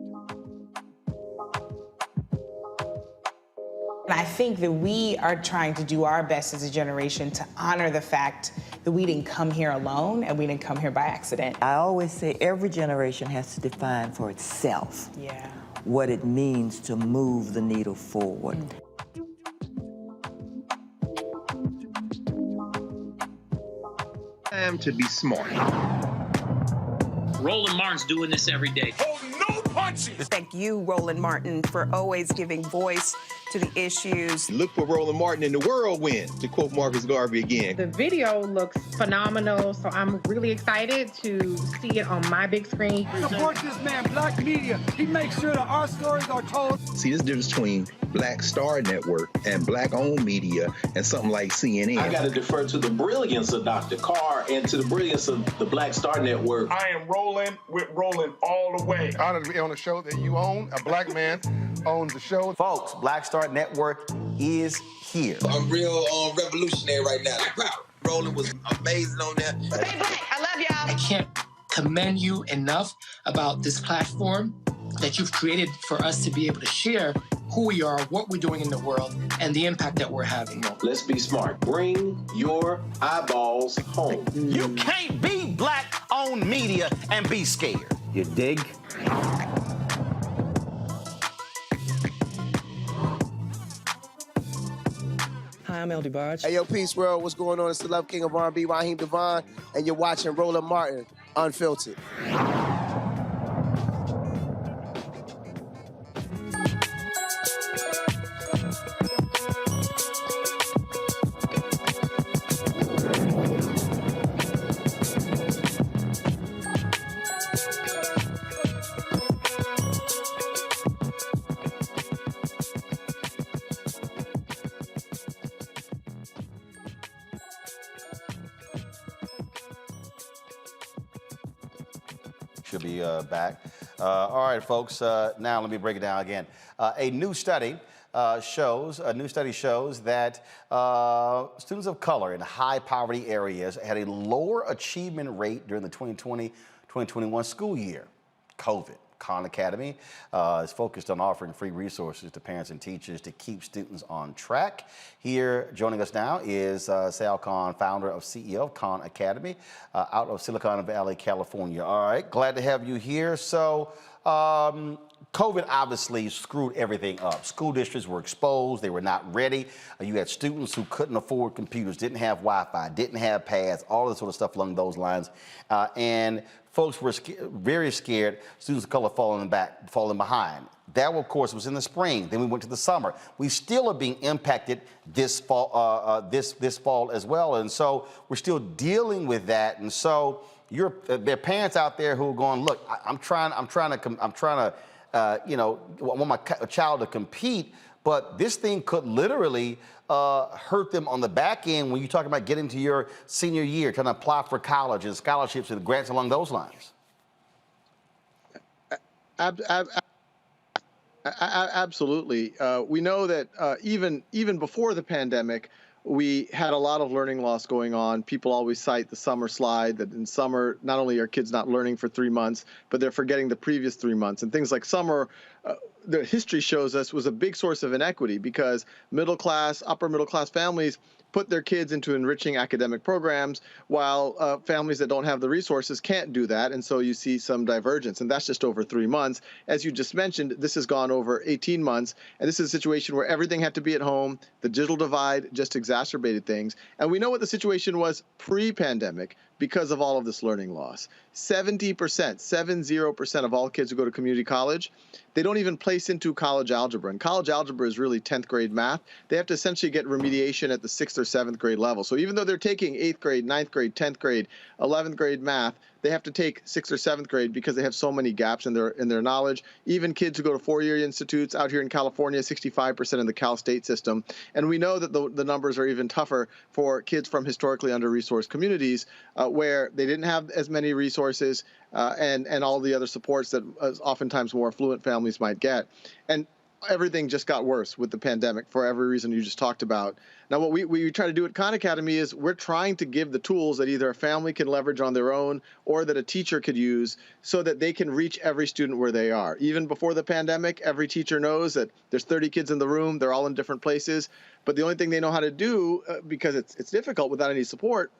And I think that we are trying to do our best as a generation to honor the fact that we didn't come here alone and we didn't come here by accident. I always say every generation has to define for itself what it means to move the needle forward. Time to be smart. Roland Martin's doing this every day. No punches! Thank you, Roland Martin, for always giving voice to the issues. Look for Roland Martin in the whirlwind, to quote Marcus Garvey again. The video looks phenomenal, so I'm really excited to see it on my big screen. Support this man, Black media. He makes sure that our stories are told. See, there's a difference between Black Star Network and Black-owned media and something like CNN. I got to defer to the brilliance of Dr. Carr and to the brilliance of the Black Star Network. I am rolling with Roland all the way. Honored to be on a show that you own. A Black man owns the show. Folks, Black Star Network is here. I'm real revolutionary right now. Roland was amazing on there. Stay black. I love y'all. I can't commend you enough about this platform that you've created for us to be able to share who we are, what we're doing in the world, and the impact that we're having. Let's be smart. Bring your eyeballs home. You can't be black-owned media and be scared. You dig? Hi, I'm El DeBarge. Hey, yo, Peace World. What's going on? It's the Love King of R&B, Raheem Devon, and you're watching Roland Martin, Unfiltered. Should be back. All right, folks. Now let me break it down again. A new study shows that students of color in high poverty areas had a lower achievement rate during the 2020-2021 school year. COVID. Khan Academy is focused on offering free resources to parents and teachers to keep students on track. Here, joining us now is Sal Khan, founder of CEO of Khan Academy, out of Silicon Valley, California. All right, glad to have you here. So, COVID obviously screwed everything up. School districts were exposed. They were not ready. You had students who couldn't afford computers, didn't have Wi-Fi, didn't have pads, all this sort of stuff along those lines. And folks were very scared, students of color falling behind. That, of course, was in the spring. Then we went to the summer. We still are being impacted this fall, this fall as well. And so we're still dealing with that. And so there are parents out there who are going, look, I'm trying to, want my child to compete, but this thing could literally hurt them on the back end when you talk about getting to your senior year, trying to apply for college and scholarships and grants along those lines. Absolutely. We know that even before the pandemic, we had a lot of learning loss going on. People always cite the summer slide, that in summer, not only are kids not learning for 3 months, but they're forgetting the previous 3 months. And things like summer, the history shows us, was a big source of inequity because middle class, upper middle class families put their kids into enriching academic programs, while families that don't have the resources can't do that. And so you see some divergence. And that's just over 3 months. As you just mentioned, this has gone over 18 months. And this is a situation where everything had to be at home. The digital divide just exacerbated things. And we know what the situation was pre-pandemic because of all of this learning loss. 70% of all kids who go to community college, they don't even place into college algebra. And college algebra is really 10th grade math. They have to essentially get remediation at the 6th or 7th grade level. So even though they're taking 8th grade, 9th grade, 10th grade, 11th grade math, they have to take 6th or 7th grade because they have so many gaps in their knowledge. Even kids who go to four-year institutes out here in California, 65% in the Cal State system. And we know that the numbers are even tougher for kids from historically under-resourced communities where they didn't have as many resources and all the other supports that oftentimes more affluent families might get. And everything just got worse with the pandemic for every reason you just talked about. Now, what we try to do at Khan Academy is we're trying to give the tools that either a family can leverage on their own or that a teacher could use so that they can reach every student where they are. Even before the pandemic, every teacher knows that there's 30 kids in the room, they're all in different places, but the only thing they know how to do, because it's difficult without any support,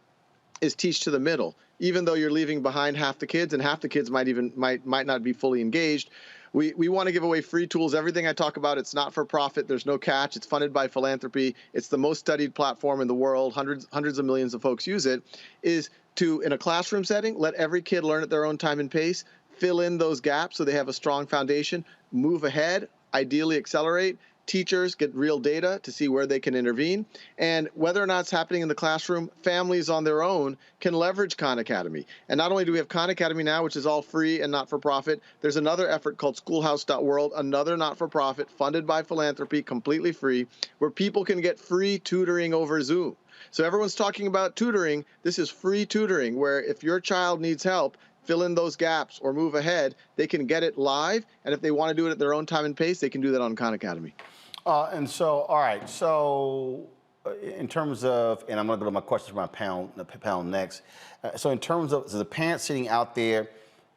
is teach to the middle. Even though you're leaving behind half the kids, and half the kids might not be fully engaged, we want to give away free tools. Everything I talk about, it's not for profit. There's no catch. It's funded by philanthropy. It's the most studied platform in the world. Hundreds of millions of folks use it. Is to, in a classroom setting, let every kid learn at their own time and pace, fill in those gaps so they have a strong foundation, move ahead, ideally accelerate. Teachers get real data to see where they can intervene. And whether or not it's happening in the classroom, families on their own can leverage Khan Academy. And not only do we have Khan Academy now, which is all free and not-for-profit, there's another effort called Schoolhouse.world, another not-for-profit, funded by philanthropy, completely free, where people can get free tutoring over Zoom. So everyone's talking about tutoring. This is free tutoring, where if your child needs help, fill in those gaps or move ahead, they can get it live. And if they want to do it at their own time and pace, they can do that on Khan Academy. And so, all right, so in terms of, and I'm going to go to my questions for my panel next. So in terms of the parents sitting out there,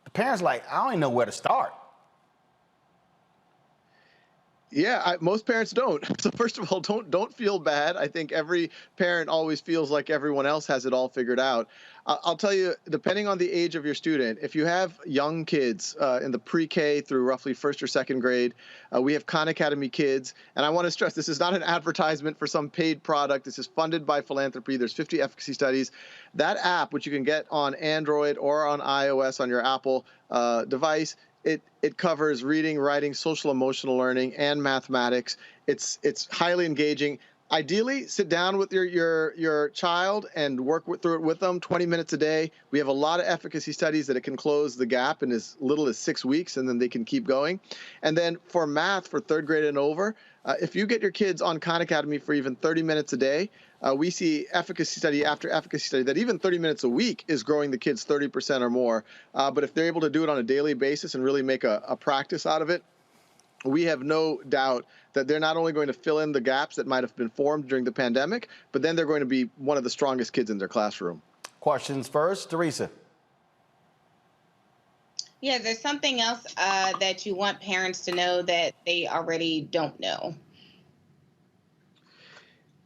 the parents like, I don't even know where to start. Yeah, most parents don't. So first of all, don't feel bad. I think every parent always feels like everyone else has it all figured out. I'll tell you, depending on the age of your student, if you have young kids in the pre-K through roughly first or second grade, we have Khan Academy Kids. And I want to stress, this is not an advertisement for some paid product. This is funded by philanthropy. There's 50 efficacy studies. That app, which you can get on Android or on iOS on your Apple device, it covers reading, writing, social emotional learning, and mathematics. It's highly engaging. Ideally, sit down with your child and work through it with them 20 minutes a day. We have a lot of efficacy studies that it can close the gap in as little as 6 weeks, and then they can keep going. And then for math, for third grade and over, if you get your kids on Khan Academy for even 30 minutes a day, we see efficacy study after efficacy study that even 30 minutes a week is growing the kids 30% or more. But if they're able to do it on a daily basis and really make a practice out of it, we have no doubt that they're not only going to fill in the gaps that might have been formed during the pandemic, but then they're going to be one of the strongest kids in their classroom. Questions first, Teresa. Yeah, there's something else that you want parents to know that they already don't know.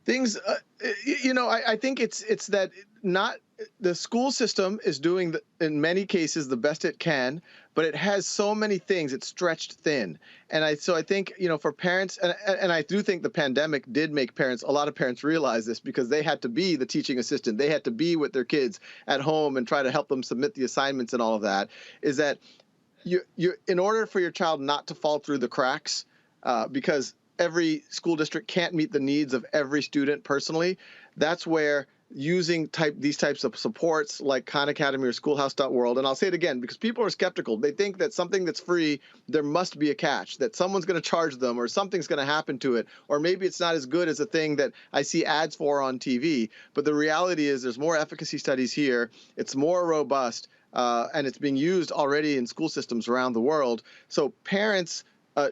Things, I think it's that not the school system is doing in many cases the best it can, but it has so many things it's stretched thin. And so I think, for parents, and I do think the pandemic did make a lot of parents realize this, because they had to be the teaching assistant. They had to be with their kids at home and try to help them submit the assignments and all of that, is that you in order for your child not to fall through the cracks, because every school district can't meet the needs of every student personally, that's where using these types of supports like Khan Academy or Schoolhouse.world, and I'll say it again because people are skeptical. They think that something that's free, there must be a catch, that someone's going to charge them or something's going to happen to it, or maybe it's not as good as a thing that I see ads for on TV. But the reality is there's more efficacy studies here. It's more robust, and it's being used already in school systems around the world. So parents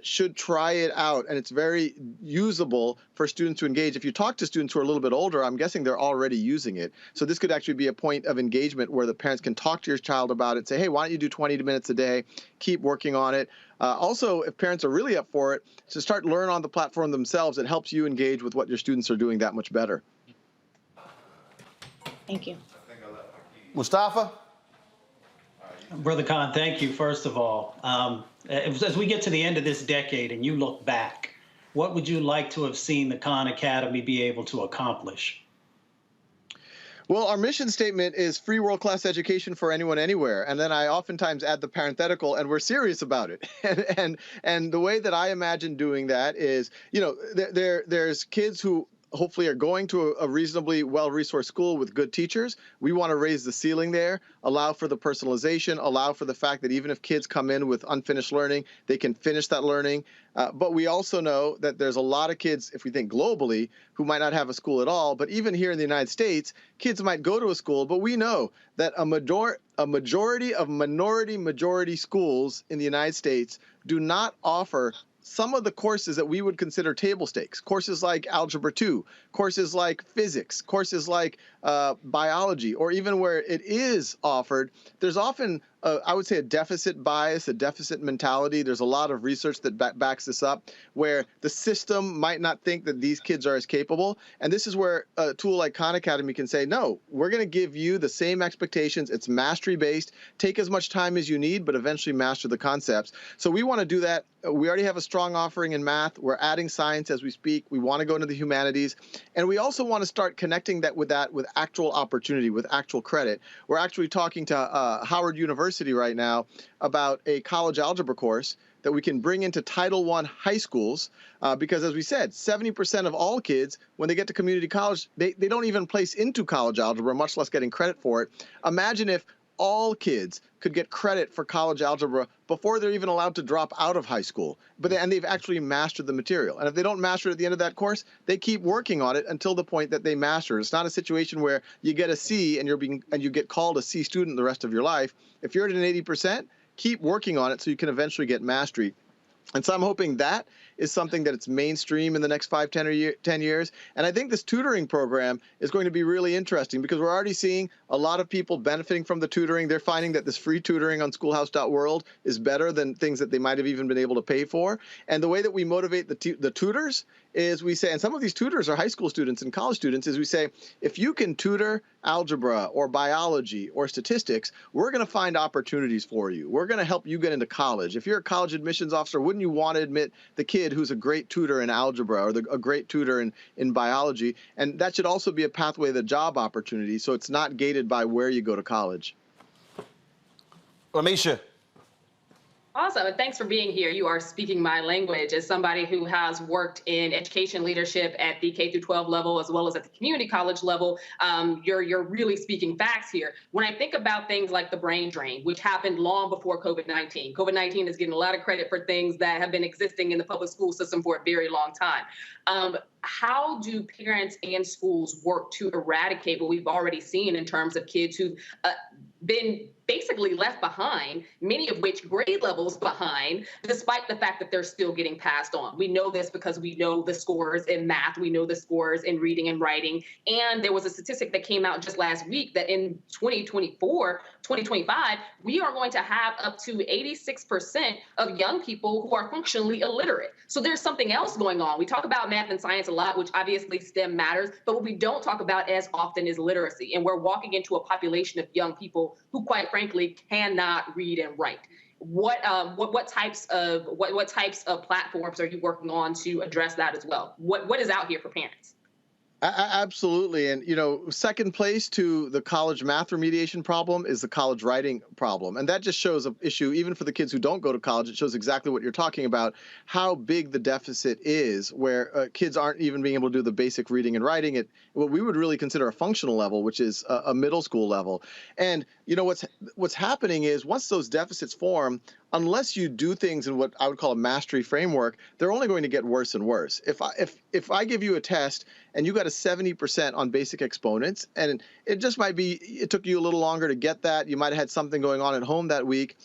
should try it out, and it's very usable for students to engage. If you talk to students who are a little bit older, I'm guessing they're already using it. So this could actually be a point of engagement where the parents can talk to your child about it, say, hey, why don't you do 20 minutes a day, keep working on it. Also, if parents are really up for it, to start learn on the platform themselves, it helps you engage with what your students are doing that much better. Thank you. Mustafa? Brother Khan, thank you, first of all. As we get to the end of this decade and you look back, what would you like to have seen the Khan Academy be able to accomplish? Well, our mission statement is free world-class education for anyone, anywhere. And then I oftentimes add the parenthetical, and we're serious about it. And the way that I imagine doing that is, there's kids who hopefully are going to a reasonably well-resourced school with good teachers. We want to raise the ceiling there, allow for the personalization, allow for the fact that even if kids come in with unfinished learning, they can finish that learning. But we also know that there's a lot of kids, if we think globally, who might not have a school at all. But even here in the United States, kids might go to a school, but we know that a majority of minority schools in the United States do not offer some of the courses that we would consider table stakes, courses like Algebra 2, courses like physics, courses like biology, or even where it is offered, there's often, I would say, a deficit bias, a deficit mentality. There's a lot of research that backs this up, where the system might not think that these kids are as capable. And this is where a tool like Khan Academy can say, no, we're going to give you the same expectations. It's mastery-based. Take as much time as you need, but eventually master the concepts. So we want to do that. We already have a strong offering in math. We're adding science as we speak. We want to go into the humanities. And we also want to start connecting that with actual opportunity, with actual credit. We're actually talking to Howard University right now about a college algebra course that we can bring into Title I high schools, because as we said, 70% of all kids, when they get to community college, they don't even place into college algebra, much less getting credit for it. Imagine if all kids could get credit for college algebra before they're even allowed to drop out of high school, and they've actually mastered the material. And if they don't master it at the end of that course, they keep working on it until the point that they master it. It's not a situation where you get a C and you get called a C student the rest of your life. If you're at an 80%, keep working on it so you can eventually get mastery. And so I'm hoping that is something that it's mainstream in the next 5, 10 years. And I think this tutoring program is going to be really interesting because we're already seeing a lot of people benefiting from the tutoring. They're finding that this free tutoring on schoolhouse.world is better than things that they might have even been able to pay for. And the way that we motivate the tutors is we say, and some of these tutors are high school students and college students, is we say, if you can tutor algebra or biology or statistics, we're going to find opportunities for you. We're going to help you get into college. If you're a college admissions officer, wouldn't you want to admit the kid who's a great tutor in algebra or a great tutor in biology? And that should also be a pathway to job opportunity, so it's not gated by where you go to college. Lamisha. Awesome, and thanks for being here. You are speaking my language as somebody who has worked in education leadership at the K through 12 level as well as at the community college level. You're really speaking facts here. When I think about things like the brain drain, which happened long before COVID-19, COVID-19 is getting a lot of credit for things that have been existing in the public school system for a very long time. How do parents and schools work to eradicate what we've already seen in terms of kids who've been basically left behind, many of which grade levels behind, despite the fact that they're still getting passed on? We know this because we know the scores in math, we know the scores in reading and writing, and there was a statistic that came out just last week that in 2024, 2025, we are going to have up to 86% of young people who are functionally illiterate. So there's something else going on. We talk about math and science a lot, which obviously STEM matters, but what we don't talk about as often is literacy. And we're walking into a population of young people who, quite frankly, cannot read and write. What types of platforms are you working on to address that as well? What is out here for parents? Absolutely. And, second place to the college math remediation problem is the college writing problem. And that just shows an issue, even for the kids who don't go to college. It shows exactly what you're talking about, how big the deficit is, where kids aren't even being able to do the basic reading and writing at what we would really consider a functional level, which is a middle school level. And, what's happening is once those deficits form, unless you do things in what I would call a mastery framework, they're only going to get worse and worse. If I give you a test and you got a 70% on basic exponents, and it just might be, it took you a little longer to get that, you might have had something going on at home that week,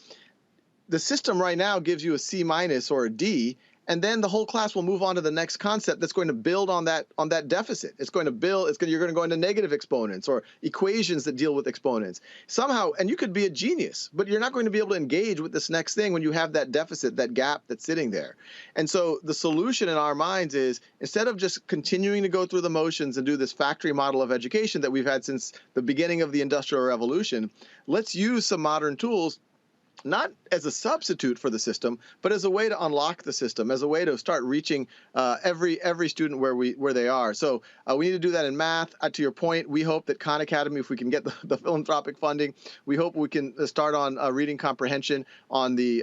the system right now gives you a C- or a D, and then the whole class will move on to the next concept that's going to build on that deficit. You're going to go into negative exponents or equations that deal with exponents. Somehow, and you could be a genius, but you're not going to be able to engage with this next thing when you have that deficit, that gap that's sitting there. And so the solution in our minds is, instead of just continuing to go through the motions and do this factory model of education that we've had since the beginning of the Industrial Revolution, let's use some modern tools, not as a substitute for the system, but as a way to unlock the system, as a way to start reaching every student where they are. So we need to do that in math. To your point, we hope that Khan Academy, if we can get the philanthropic funding, we hope we can start on reading comprehension on the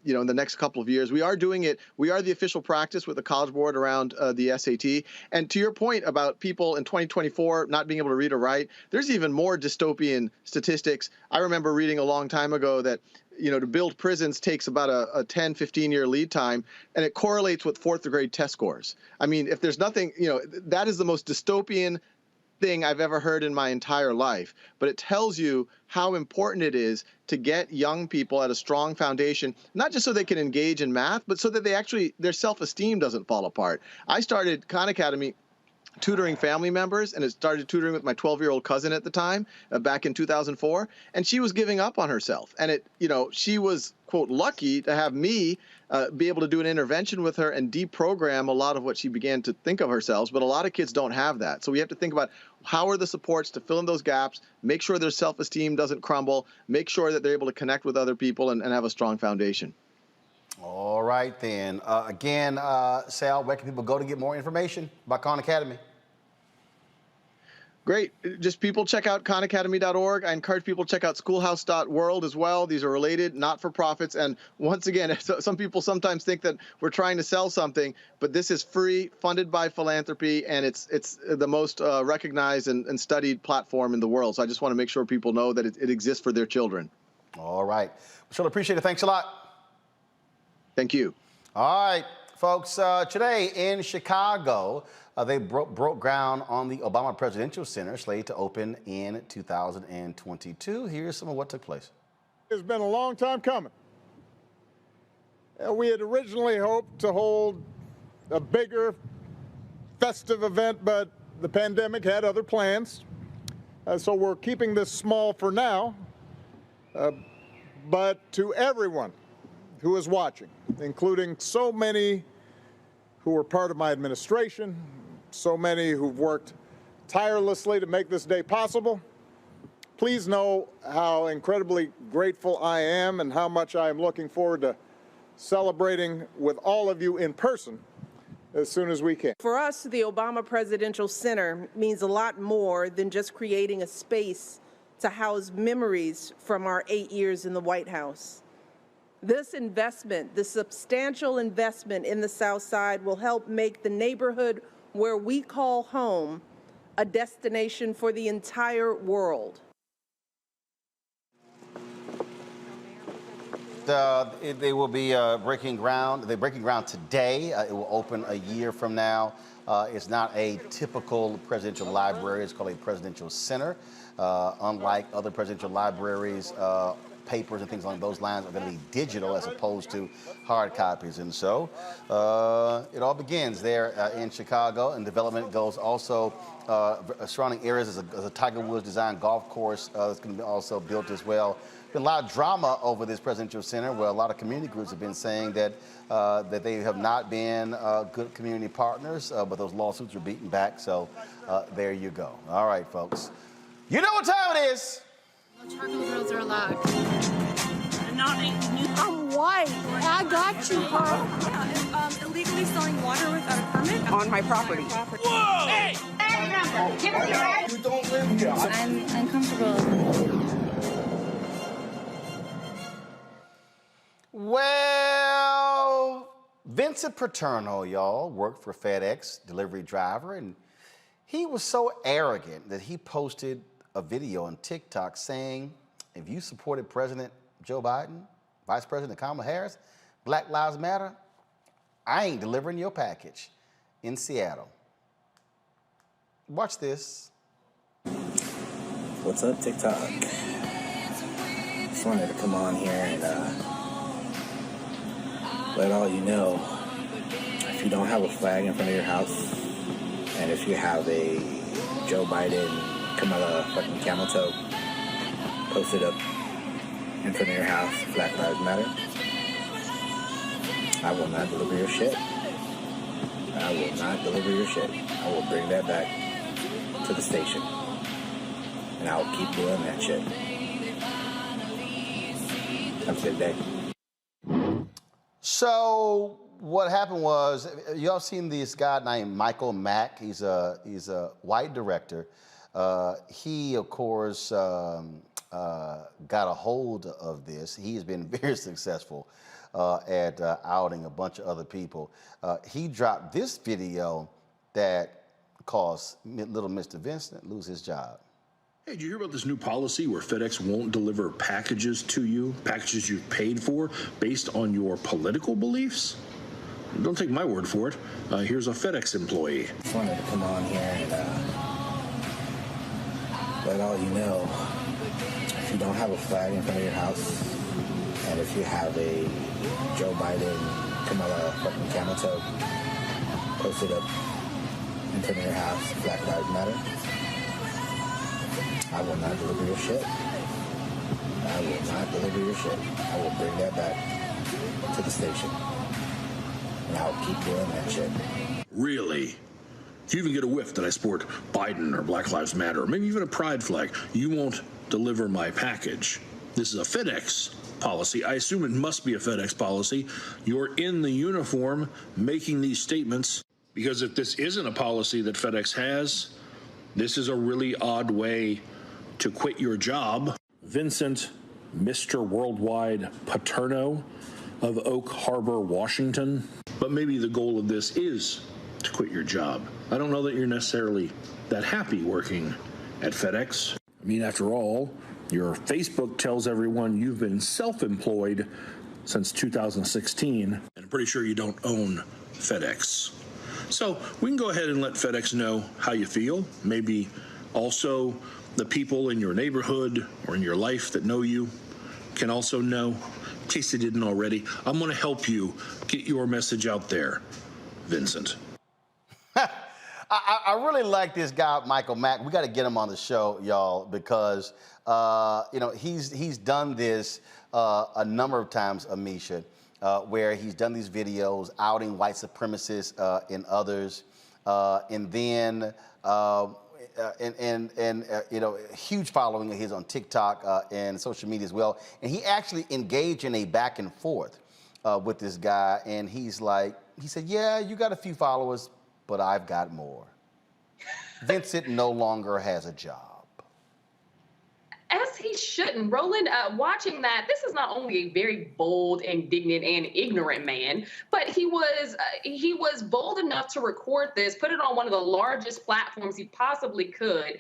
in the next couple of years. We are doing it. We are the official practice with the College Board around the SAT. And to your point about people in 2024 not being able to read or write, there's even more dystopian statistics. I remember reading a long time ago that to build prisons takes about a 10, 15-year lead time, and it correlates with fourth grade test scores. I mean, if there's nothing, that is the most dystopian thing I've ever heard in my entire life. But it tells you how important it is to get young people at a strong foundation, not just so they can engage in math, but so that their self-esteem doesn't fall apart. I started Khan Academy tutoring family members, and it started tutoring with my 12-year-old cousin at the time, back in 2004, and she was giving up on herself. And she was, quote, lucky to have me be able to do an intervention with her and deprogram a lot of what she began to think of herself. But a lot of kids don't have that. So we have to think about how are the supports to fill in those gaps, make sure their self-esteem doesn't crumble, make sure that they're able to connect with other people and have a strong foundation. All right, then. Again, Sal, where can people go to get more information about Khan Academy? Great. Just people check out khanacademy.org. I encourage people to check out schoolhouse.world as well. These are related, not-for-profits. And once again, some people sometimes think that we're trying to sell something, but this is free, funded by philanthropy, and it's the most recognized and studied platform in the world. So I just want to make sure people know that it exists for their children. All right. Sure, appreciate it. Thanks a lot. Thank you. All right, folks. Today in Chicago, they broke ground on the Obama Presidential Center, slated to open in 2022. Here's some of what took place. It's been a long time coming. We had originally hoped to hold a bigger festive event, but the pandemic had other plans. So we're keeping this small for now. But to everyone who is watching, including so many who were part of my administration, so many who've worked tirelessly to make this day possible, please know how incredibly grateful I am and how much I am looking forward to celebrating with all of you in person as soon as we can. For us, the Obama Presidential Center means a lot more than just creating a space to house memories from our 8 years in the White House. This investment, this substantial investment in the South Side, will help make the neighborhood where we call home a destination for the entire world. They will be breaking ground. They're breaking ground today. It will open a year from now. It's not a typical presidential library. It's called a presidential center. Unlike other presidential libraries, papers and things along those lines are going to be digital as opposed to hard copies. And so it all begins there in Chicago, and development goes also surrounding areas as a Tiger Woods designed golf course that's going to be also built as well. Been a lot of drama over this presidential center, where a lot of community groups have been saying that that they have not been good community partners, but those lawsuits are beaten back. So there you go. All right, folks. You know what time it is. No charcoal grills are allowed. I'm white. I got you, Carl. Yeah, illegally selling water without a permit On my property. Whoa! Hey! Give us your right. You don't live here. I'm uncomfortable. Well, Vincent Paterno, y'all, worked for FedEx, delivery driver, and he was so arrogant that he posted a video on TikTok saying, if you supported President Joe Biden, Vice President Kamala Harris, Black Lives Matter, I ain't delivering your package in Seattle. Watch this. What's up, TikTok? Just wanted to come on here and let all you know, if you don't have a flag in front of your house, and if you have a Joe Biden Kamala fucking camel toe posted up in front of your house, Black Lives Matter, I will not deliver your shit. I will not deliver your shit. I will bring that back to the station. And I'll keep doing that shit. Have a good day. So what happened was, y'all seen this guy named Michael Mack. He's a white director. He, of course, got a hold of this. He has been very successful at outing a bunch of other people. He dropped this video that caused little Mr. Vincent lose his job. Hey, did you hear about this new policy where FedEx won't deliver packages to you, packages you've paid for, based on your political beliefs? Don't take my word for it. Here's a FedEx employee. Just wanted to come on here and let all you know, if you don't have a flag in front of your house, and if you have a Joe Biden Kamala fucking camel toe posted up in front of your house, Black Lives Matter, I will not deliver your shit. I will not deliver your shit. I will bring that back to the station. And I'll keep doing that shit. Really? If you even get a whiff that I sport Biden or Black Lives Matter, or maybe even a pride flag, you won't deliver my package. This is a FedEx policy. I assume it must be a FedEx policy. You're in the uniform making these statements, because if this isn't a policy that FedEx has, this is a really odd way to quit your job. Vincent, Mr. Worldwide Paterno of Oak Harbor, Washington. But maybe the goal of this is to quit your job. I don't know that you're necessarily that happy working at FedEx. I mean, after all, your Facebook tells everyone you've been self-employed since 2016, and I'm pretty sure you don't own FedEx. So we can go ahead and let FedEx know how you feel. Maybe also the people in your neighborhood or in your life that know you can also know, in case they didn't already. I'm going to help you get your message out there. Vincent. I really like this guy, Michael Mack. We got to get him on the show, y'all, because he's done this a number of times, Amisha, where he's done these videos outing white supremacists and others, and then huge following of his on TikTok and social media as well. And he actually engaged in a back and forth with this guy, and he said, "Yeah, you got a few followers, but I've got more." Vincent no longer has a job. As he shouldn't. Roland, watching that, this is not only a very bold, indignant, and ignorant man, but he was bold enough to record this, put it on one of the largest platforms he possibly could,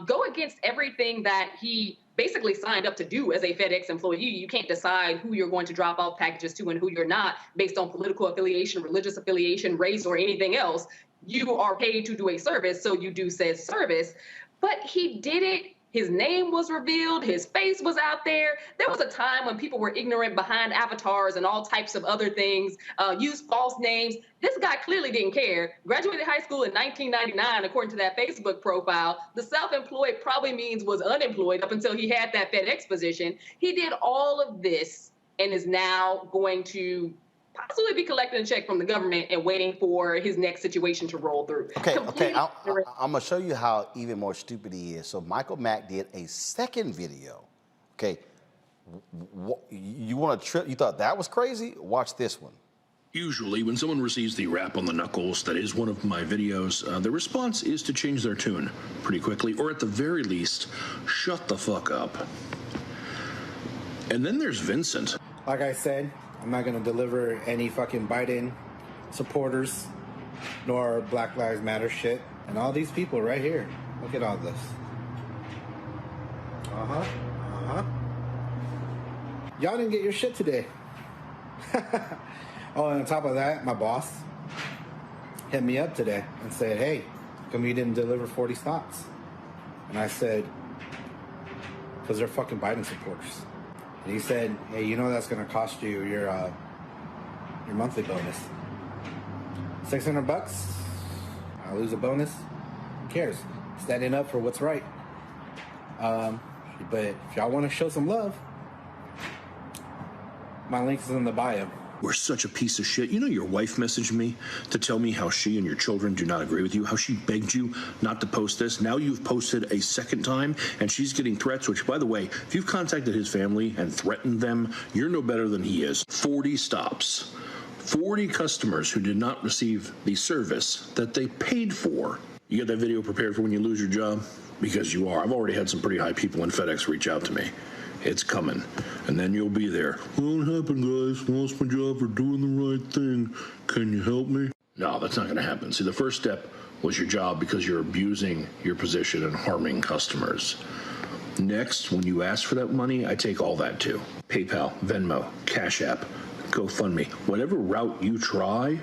go against everything that he basically signed up to do as a FedEx employee. You can't decide who you're going to drop off packages to and who you're not based on political affiliation, religious affiliation, race, or anything else. You are paid to do a service, so you do said service. But he did it. His name was revealed. His face was out there. There was a time when people were ignorant behind avatars and all types of other things, used false names. This guy clearly didn't care. Graduated high school in 1999, according to that Facebook profile. The self-employed probably means was unemployed up until he had that FedEx position. He did all of this and is now going to possibly be collecting a check from the government and waiting for his next situation to roll through. Okay, I'm going to show you how even more stupid he is. So Michael Mack did a second video. Okay, you want to trip? You thought that was crazy? Watch this one. Usually, when someone receives the rap on the knuckles that is one of my videos, the response is to change their tune pretty quickly, or at the very least, shut the fuck up. And then there's Vincent. Like I said, I'm not going to deliver any fucking Biden supporters nor Black Lives Matter shit. And all these people right here. Look at all this. Y'all didn't get your shit today. Oh, and on top of that, my boss hit me up today and said, "Hey, how come you didn't deliver 40 stops?" And I said, "Because they're fucking Biden supporters." And he said, "Hey, you know that's going to cost you your monthly bonus. $600? I lose a bonus? Who cares? Standing up for what's right. But if y'all want to show some love, my link is in the bio." We're such a piece of shit. You know, your wife messaged me to tell me how she and your children do not agree with you, how she begged you not to post this. Now you've posted a second time, and she's getting threats, which, by the way, if you've contacted his family and threatened them, you're no better than he is. 40 stops. 40 customers who did not receive the service that they paid for. You get that video prepared for when you lose your job? Because you are. I've already had some pretty high people in FedEx reach out to me. It's coming. And then you'll be there. "Won't happen, guys. Lost my job for doing the right thing. Can you help me?" No, that's not going to happen. See, the first step was your job because you're abusing your position and harming customers. Next, when you ask for that money, I take all that too. PayPal, Venmo, Cash App, GoFundMe. Whatever route you try,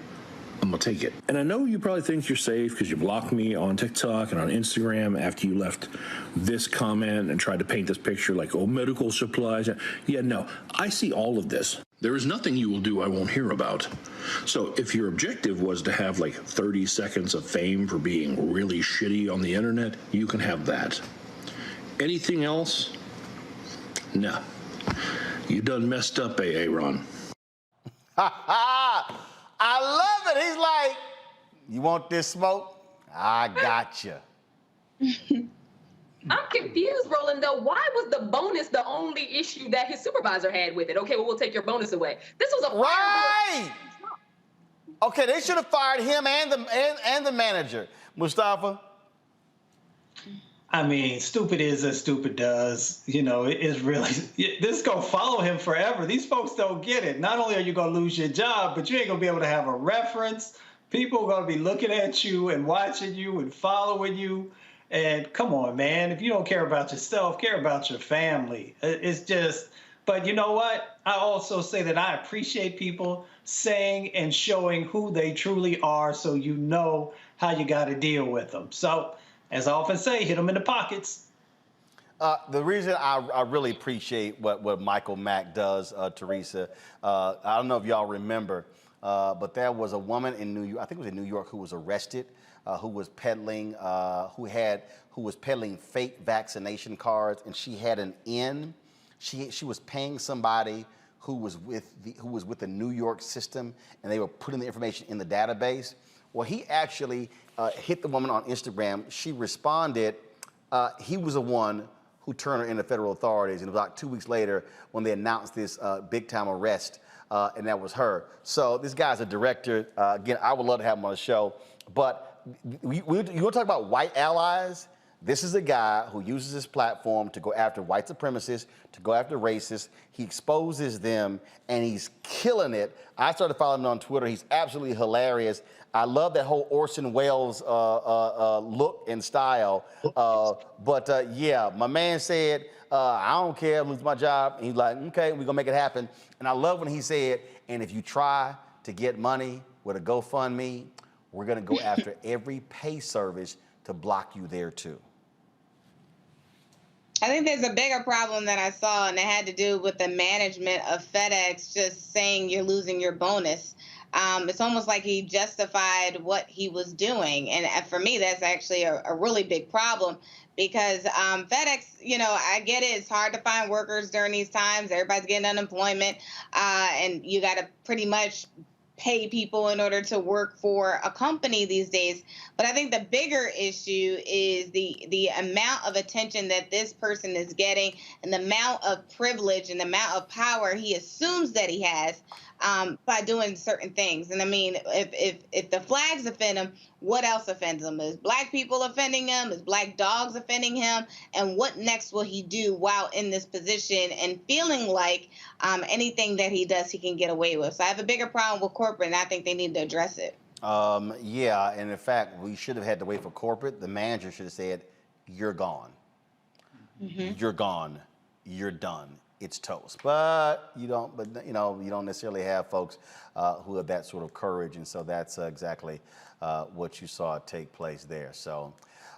I'm going to take it. And I know you probably think you're safe because you blocked me on TikTok and on Instagram after you left this comment and tried to paint this picture like, oh, medical supplies. Yeah, no, I see all of this. There is nothing you will do I won't hear about. So if your objective was to have like 30 seconds of fame for being really shitty on the internet, you can have that. Anything else? No. You done messed up, Aaron. I love it. He's like, "You want this smoke? I got you." I'm confused, Roland, though. Why was the bonus the only issue that his supervisor had with it? Okay, well, we'll take your bonus away. This was a right. Okay, they should have fired him and the manager. Mustafa? I mean, stupid is as stupid does. You know, it is really, this is going to follow him forever. These folks don't get it. Not only are you going to lose your job, but you ain't going to be able to have a reference. People are going to be looking at you and watching you and following you. And come on, man, if you don't care about yourself, care about your family. It's just, but you know what? I also say that I appreciate people saying and showing who they truly are so you know how you got to deal with them. So, as I often say, hit them in the pockets. The reason I really appreciate what Michael Mack does, Teresa, I don't know if y'all remember, but there was a woman in New York, I think it was in New York, who was arrested, who was peddling fake vaccination cards, and she had an in. She was paying somebody who was with the New York system, and they were putting the information in the database. Well, he actually hit the woman on Instagram. She responded. He was the one who turned her into federal authorities, and about 2 weeks later, when they announced this big-time arrest, and that was her. So this guy's a director. Again, I would love to have him on the show. But you want to talk about white allies? This is a guy who uses his platform to go after white supremacists, to go after racists. He exposes them, and he's killing it. I started following him on Twitter. He's absolutely hilarious. I love that whole Orson Welles look and style. Yeah, my man said, I don't care, I lose my job. And he's like, okay, we're gonna make it happen. And I love when he said, and if you try to get money with a GoFundMe, we're gonna go after every pay service to block you there too. I think there's a bigger problem that I saw, and it had to do with the management of FedEx just saying you're losing your bonus. It's almost like he justified what he was doing. And for me, that's actually a really big problem because FedEx, I get it. It's hard to find workers during these times. Everybody's getting unemployment, and you got to pretty much pay people in order to work for a company these days. But I think the bigger issue is the amount of attention that this person is getting and the amount of privilege and the amount of power he assumes that he has by doing certain things. And I mean, if the flags offend him, what else offends him? Is black people offending him? Is black dogs offending him? And what next will he do while in this position and feeling like anything that he does, he can get away with? So I have a bigger problem with corporate, and I think they need to address it. Yeah, and in fact, we should have had to wait for corporate. The manager should have said, you're gone. Mm-hmm. You're gone. You're done. It's toast. But you don't necessarily have folks who have that sort of courage, and so that's exactly what you saw take place there. So,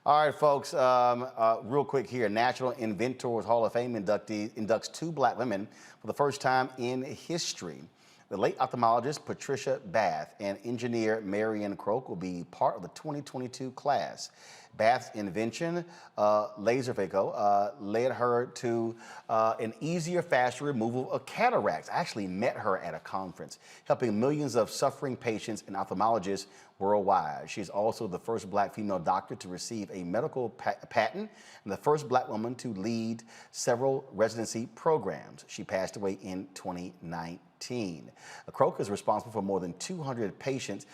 all right, folks, real quick here, National Inventors Hall of Fame inducts 2 black women for the first time in history. The late ophthalmologist Patricia Bath and engineer Marion Croak will be part of the 2022 class. Bath's invention, laser phaco, led her to an easier, faster removal of cataracts. I actually met her at a conference, helping millions of suffering patients and ophthalmologists worldwide. She's also the first black female doctor to receive a medical patent and the first black woman to lead several residency programs. She passed away in 2019. Croak is responsible for more than 200 patents,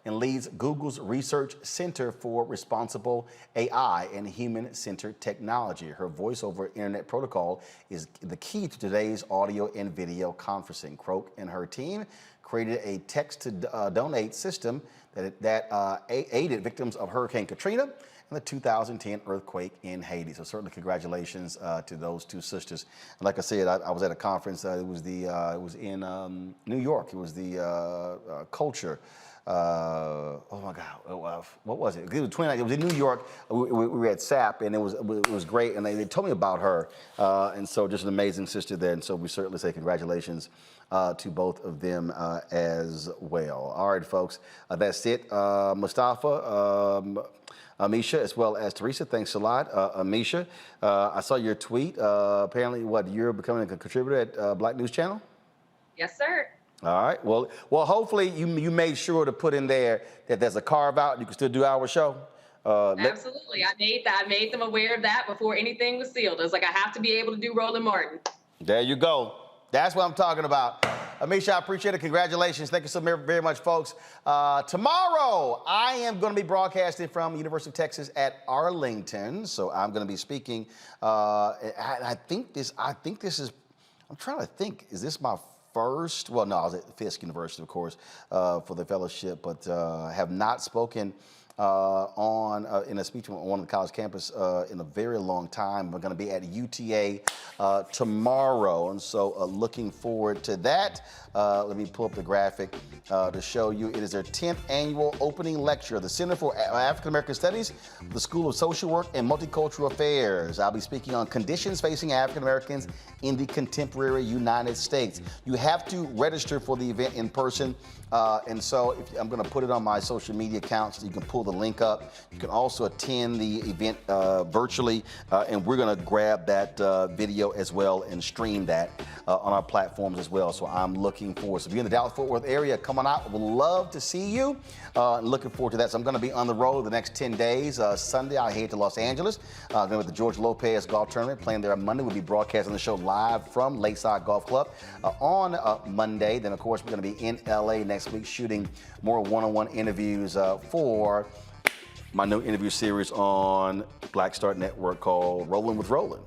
and leads Google's Research Center for Responsible AI and Human-Centered Technology. Her voice-over internet protocol is the key to today's audio and video conferencing. Croak and her team created a text-to-donate system that aided victims of Hurricane Katrina and the 2010 earthquake in Haiti. So certainly congratulations to those 2 sisters. And like I said, I was at a conference. It was in New York. It was the culture. Oh my God, what was it? It was in New York. We were at SAP, and it was great. And they told me about her, and so just an amazing sister there. And so we certainly say congratulations to both of them as well. All right, folks, that's it. Mustafa, Amisha, as well as Teresa, thanks a lot. Amisha, I saw your tweet. Apparently, you're becoming a contributor at Black News Channel? Yes, sir. All right. Well, hopefully you made sure to put in there that there's a carve out. You can still do our show. Absolutely. I made them aware of that before anything was sealed. It's like I have to be able to do Roland Martin. There you go. That's what I'm talking about. Amisha, I appreciate it. Congratulations. Thank you so very much, folks. Tomorrow, I am going to be broadcasting from University of Texas at Arlington. So I'm going to be speaking. I think this is, I'm trying to think, is this my first? Well, no, I was at Fisk University, of course, for the fellowship, but have not spoken in a speech on one of the college campus in a very long time. We're going to be at UTA tomorrow, and so looking forward to that. Let me pull up the graphic to show you. It is their 10th annual opening lecture of the Center for African American Studies, the School of Social Work and Multicultural Affairs. I'll be speaking on conditions facing African Americans in the contemporary United States. You have to register for the event in person, and so I'm going to put it on my social media accounts so you can pull the link up. You can also attend the event virtually, and we're going to grab that video as well and stream that on our platforms as well. So I'm looking forward. So if you're in the Dallas-Fort Worth area, come on out. We'd love to see you. Looking forward to that. So I'm going to be on the road the next 10 days. Sunday, I head to Los Angeles. Going with the George Lopez Golf Tournament, playing there on Monday. We'll be broadcasting the show live from Lakeside Golf Club on Monday. Then, of course, we're going to be in LA next week shooting more one-on-one interviews for my new interview series on Black Star Network called Rolling with Roland.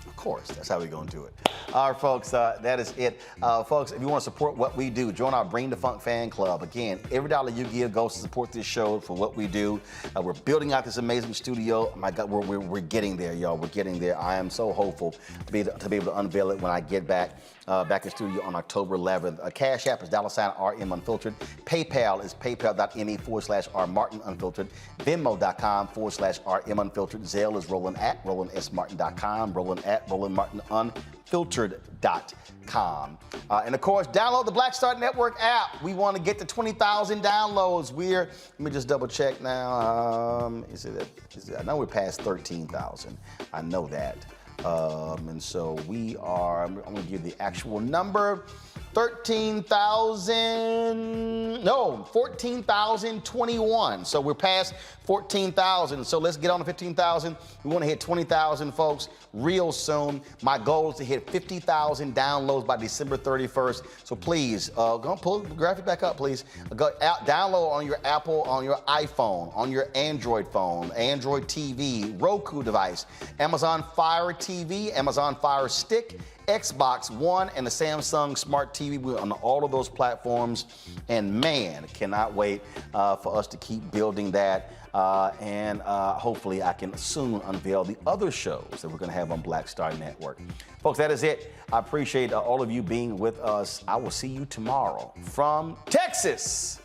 Of course, that's how we're going to do it. All right, folks, that is it. Folks, if you want to support what we do, join our Bring the Funk fan club. Again, every dollar you give goes to support this show for what we do. We're building out this amazing studio. My God, we're getting there, y'all. We're getting there. I am so hopeful to be able to unveil it when I get back in studio on October 11th. Cash App is $RM Unfiltered. PayPal is paypal.me/RMartinUnfiltered. Venmo.com/RM Unfiltered. Zelle is Roland@RolandSMartin.com. Roland@RolandMartinUnfiltered.com. And of course, download the Black Star Network app. We want to get to 20,000 downloads. Let me just double check now. I know we're past 13,000. I know that. And so we are, I'm going to give the actual number, 14,021. So we're past 14,000. So let's get on to 15,000. We want to hit 20,000 folks real soon. My goal is to hit 50,000 downloads by December 31st. So please, go pull the graphic back up, please. Go out, download on your Apple, on your iPhone, on your Android phone, Android TV, Roku device, Amazon Fire TV, Amazon Fire Stick, Xbox One, and the Samsung Smart TV. We're on all of those platforms. And man, cannot wait for us to keep building that. And hopefully I can soon unveil the other shows that we're going to have on Black Star Network. Folks, that is it. I appreciate all of you being with us. I will see you tomorrow from Texas.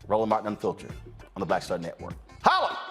Roland Martin Unfiltered on the Black Star Network. Holla!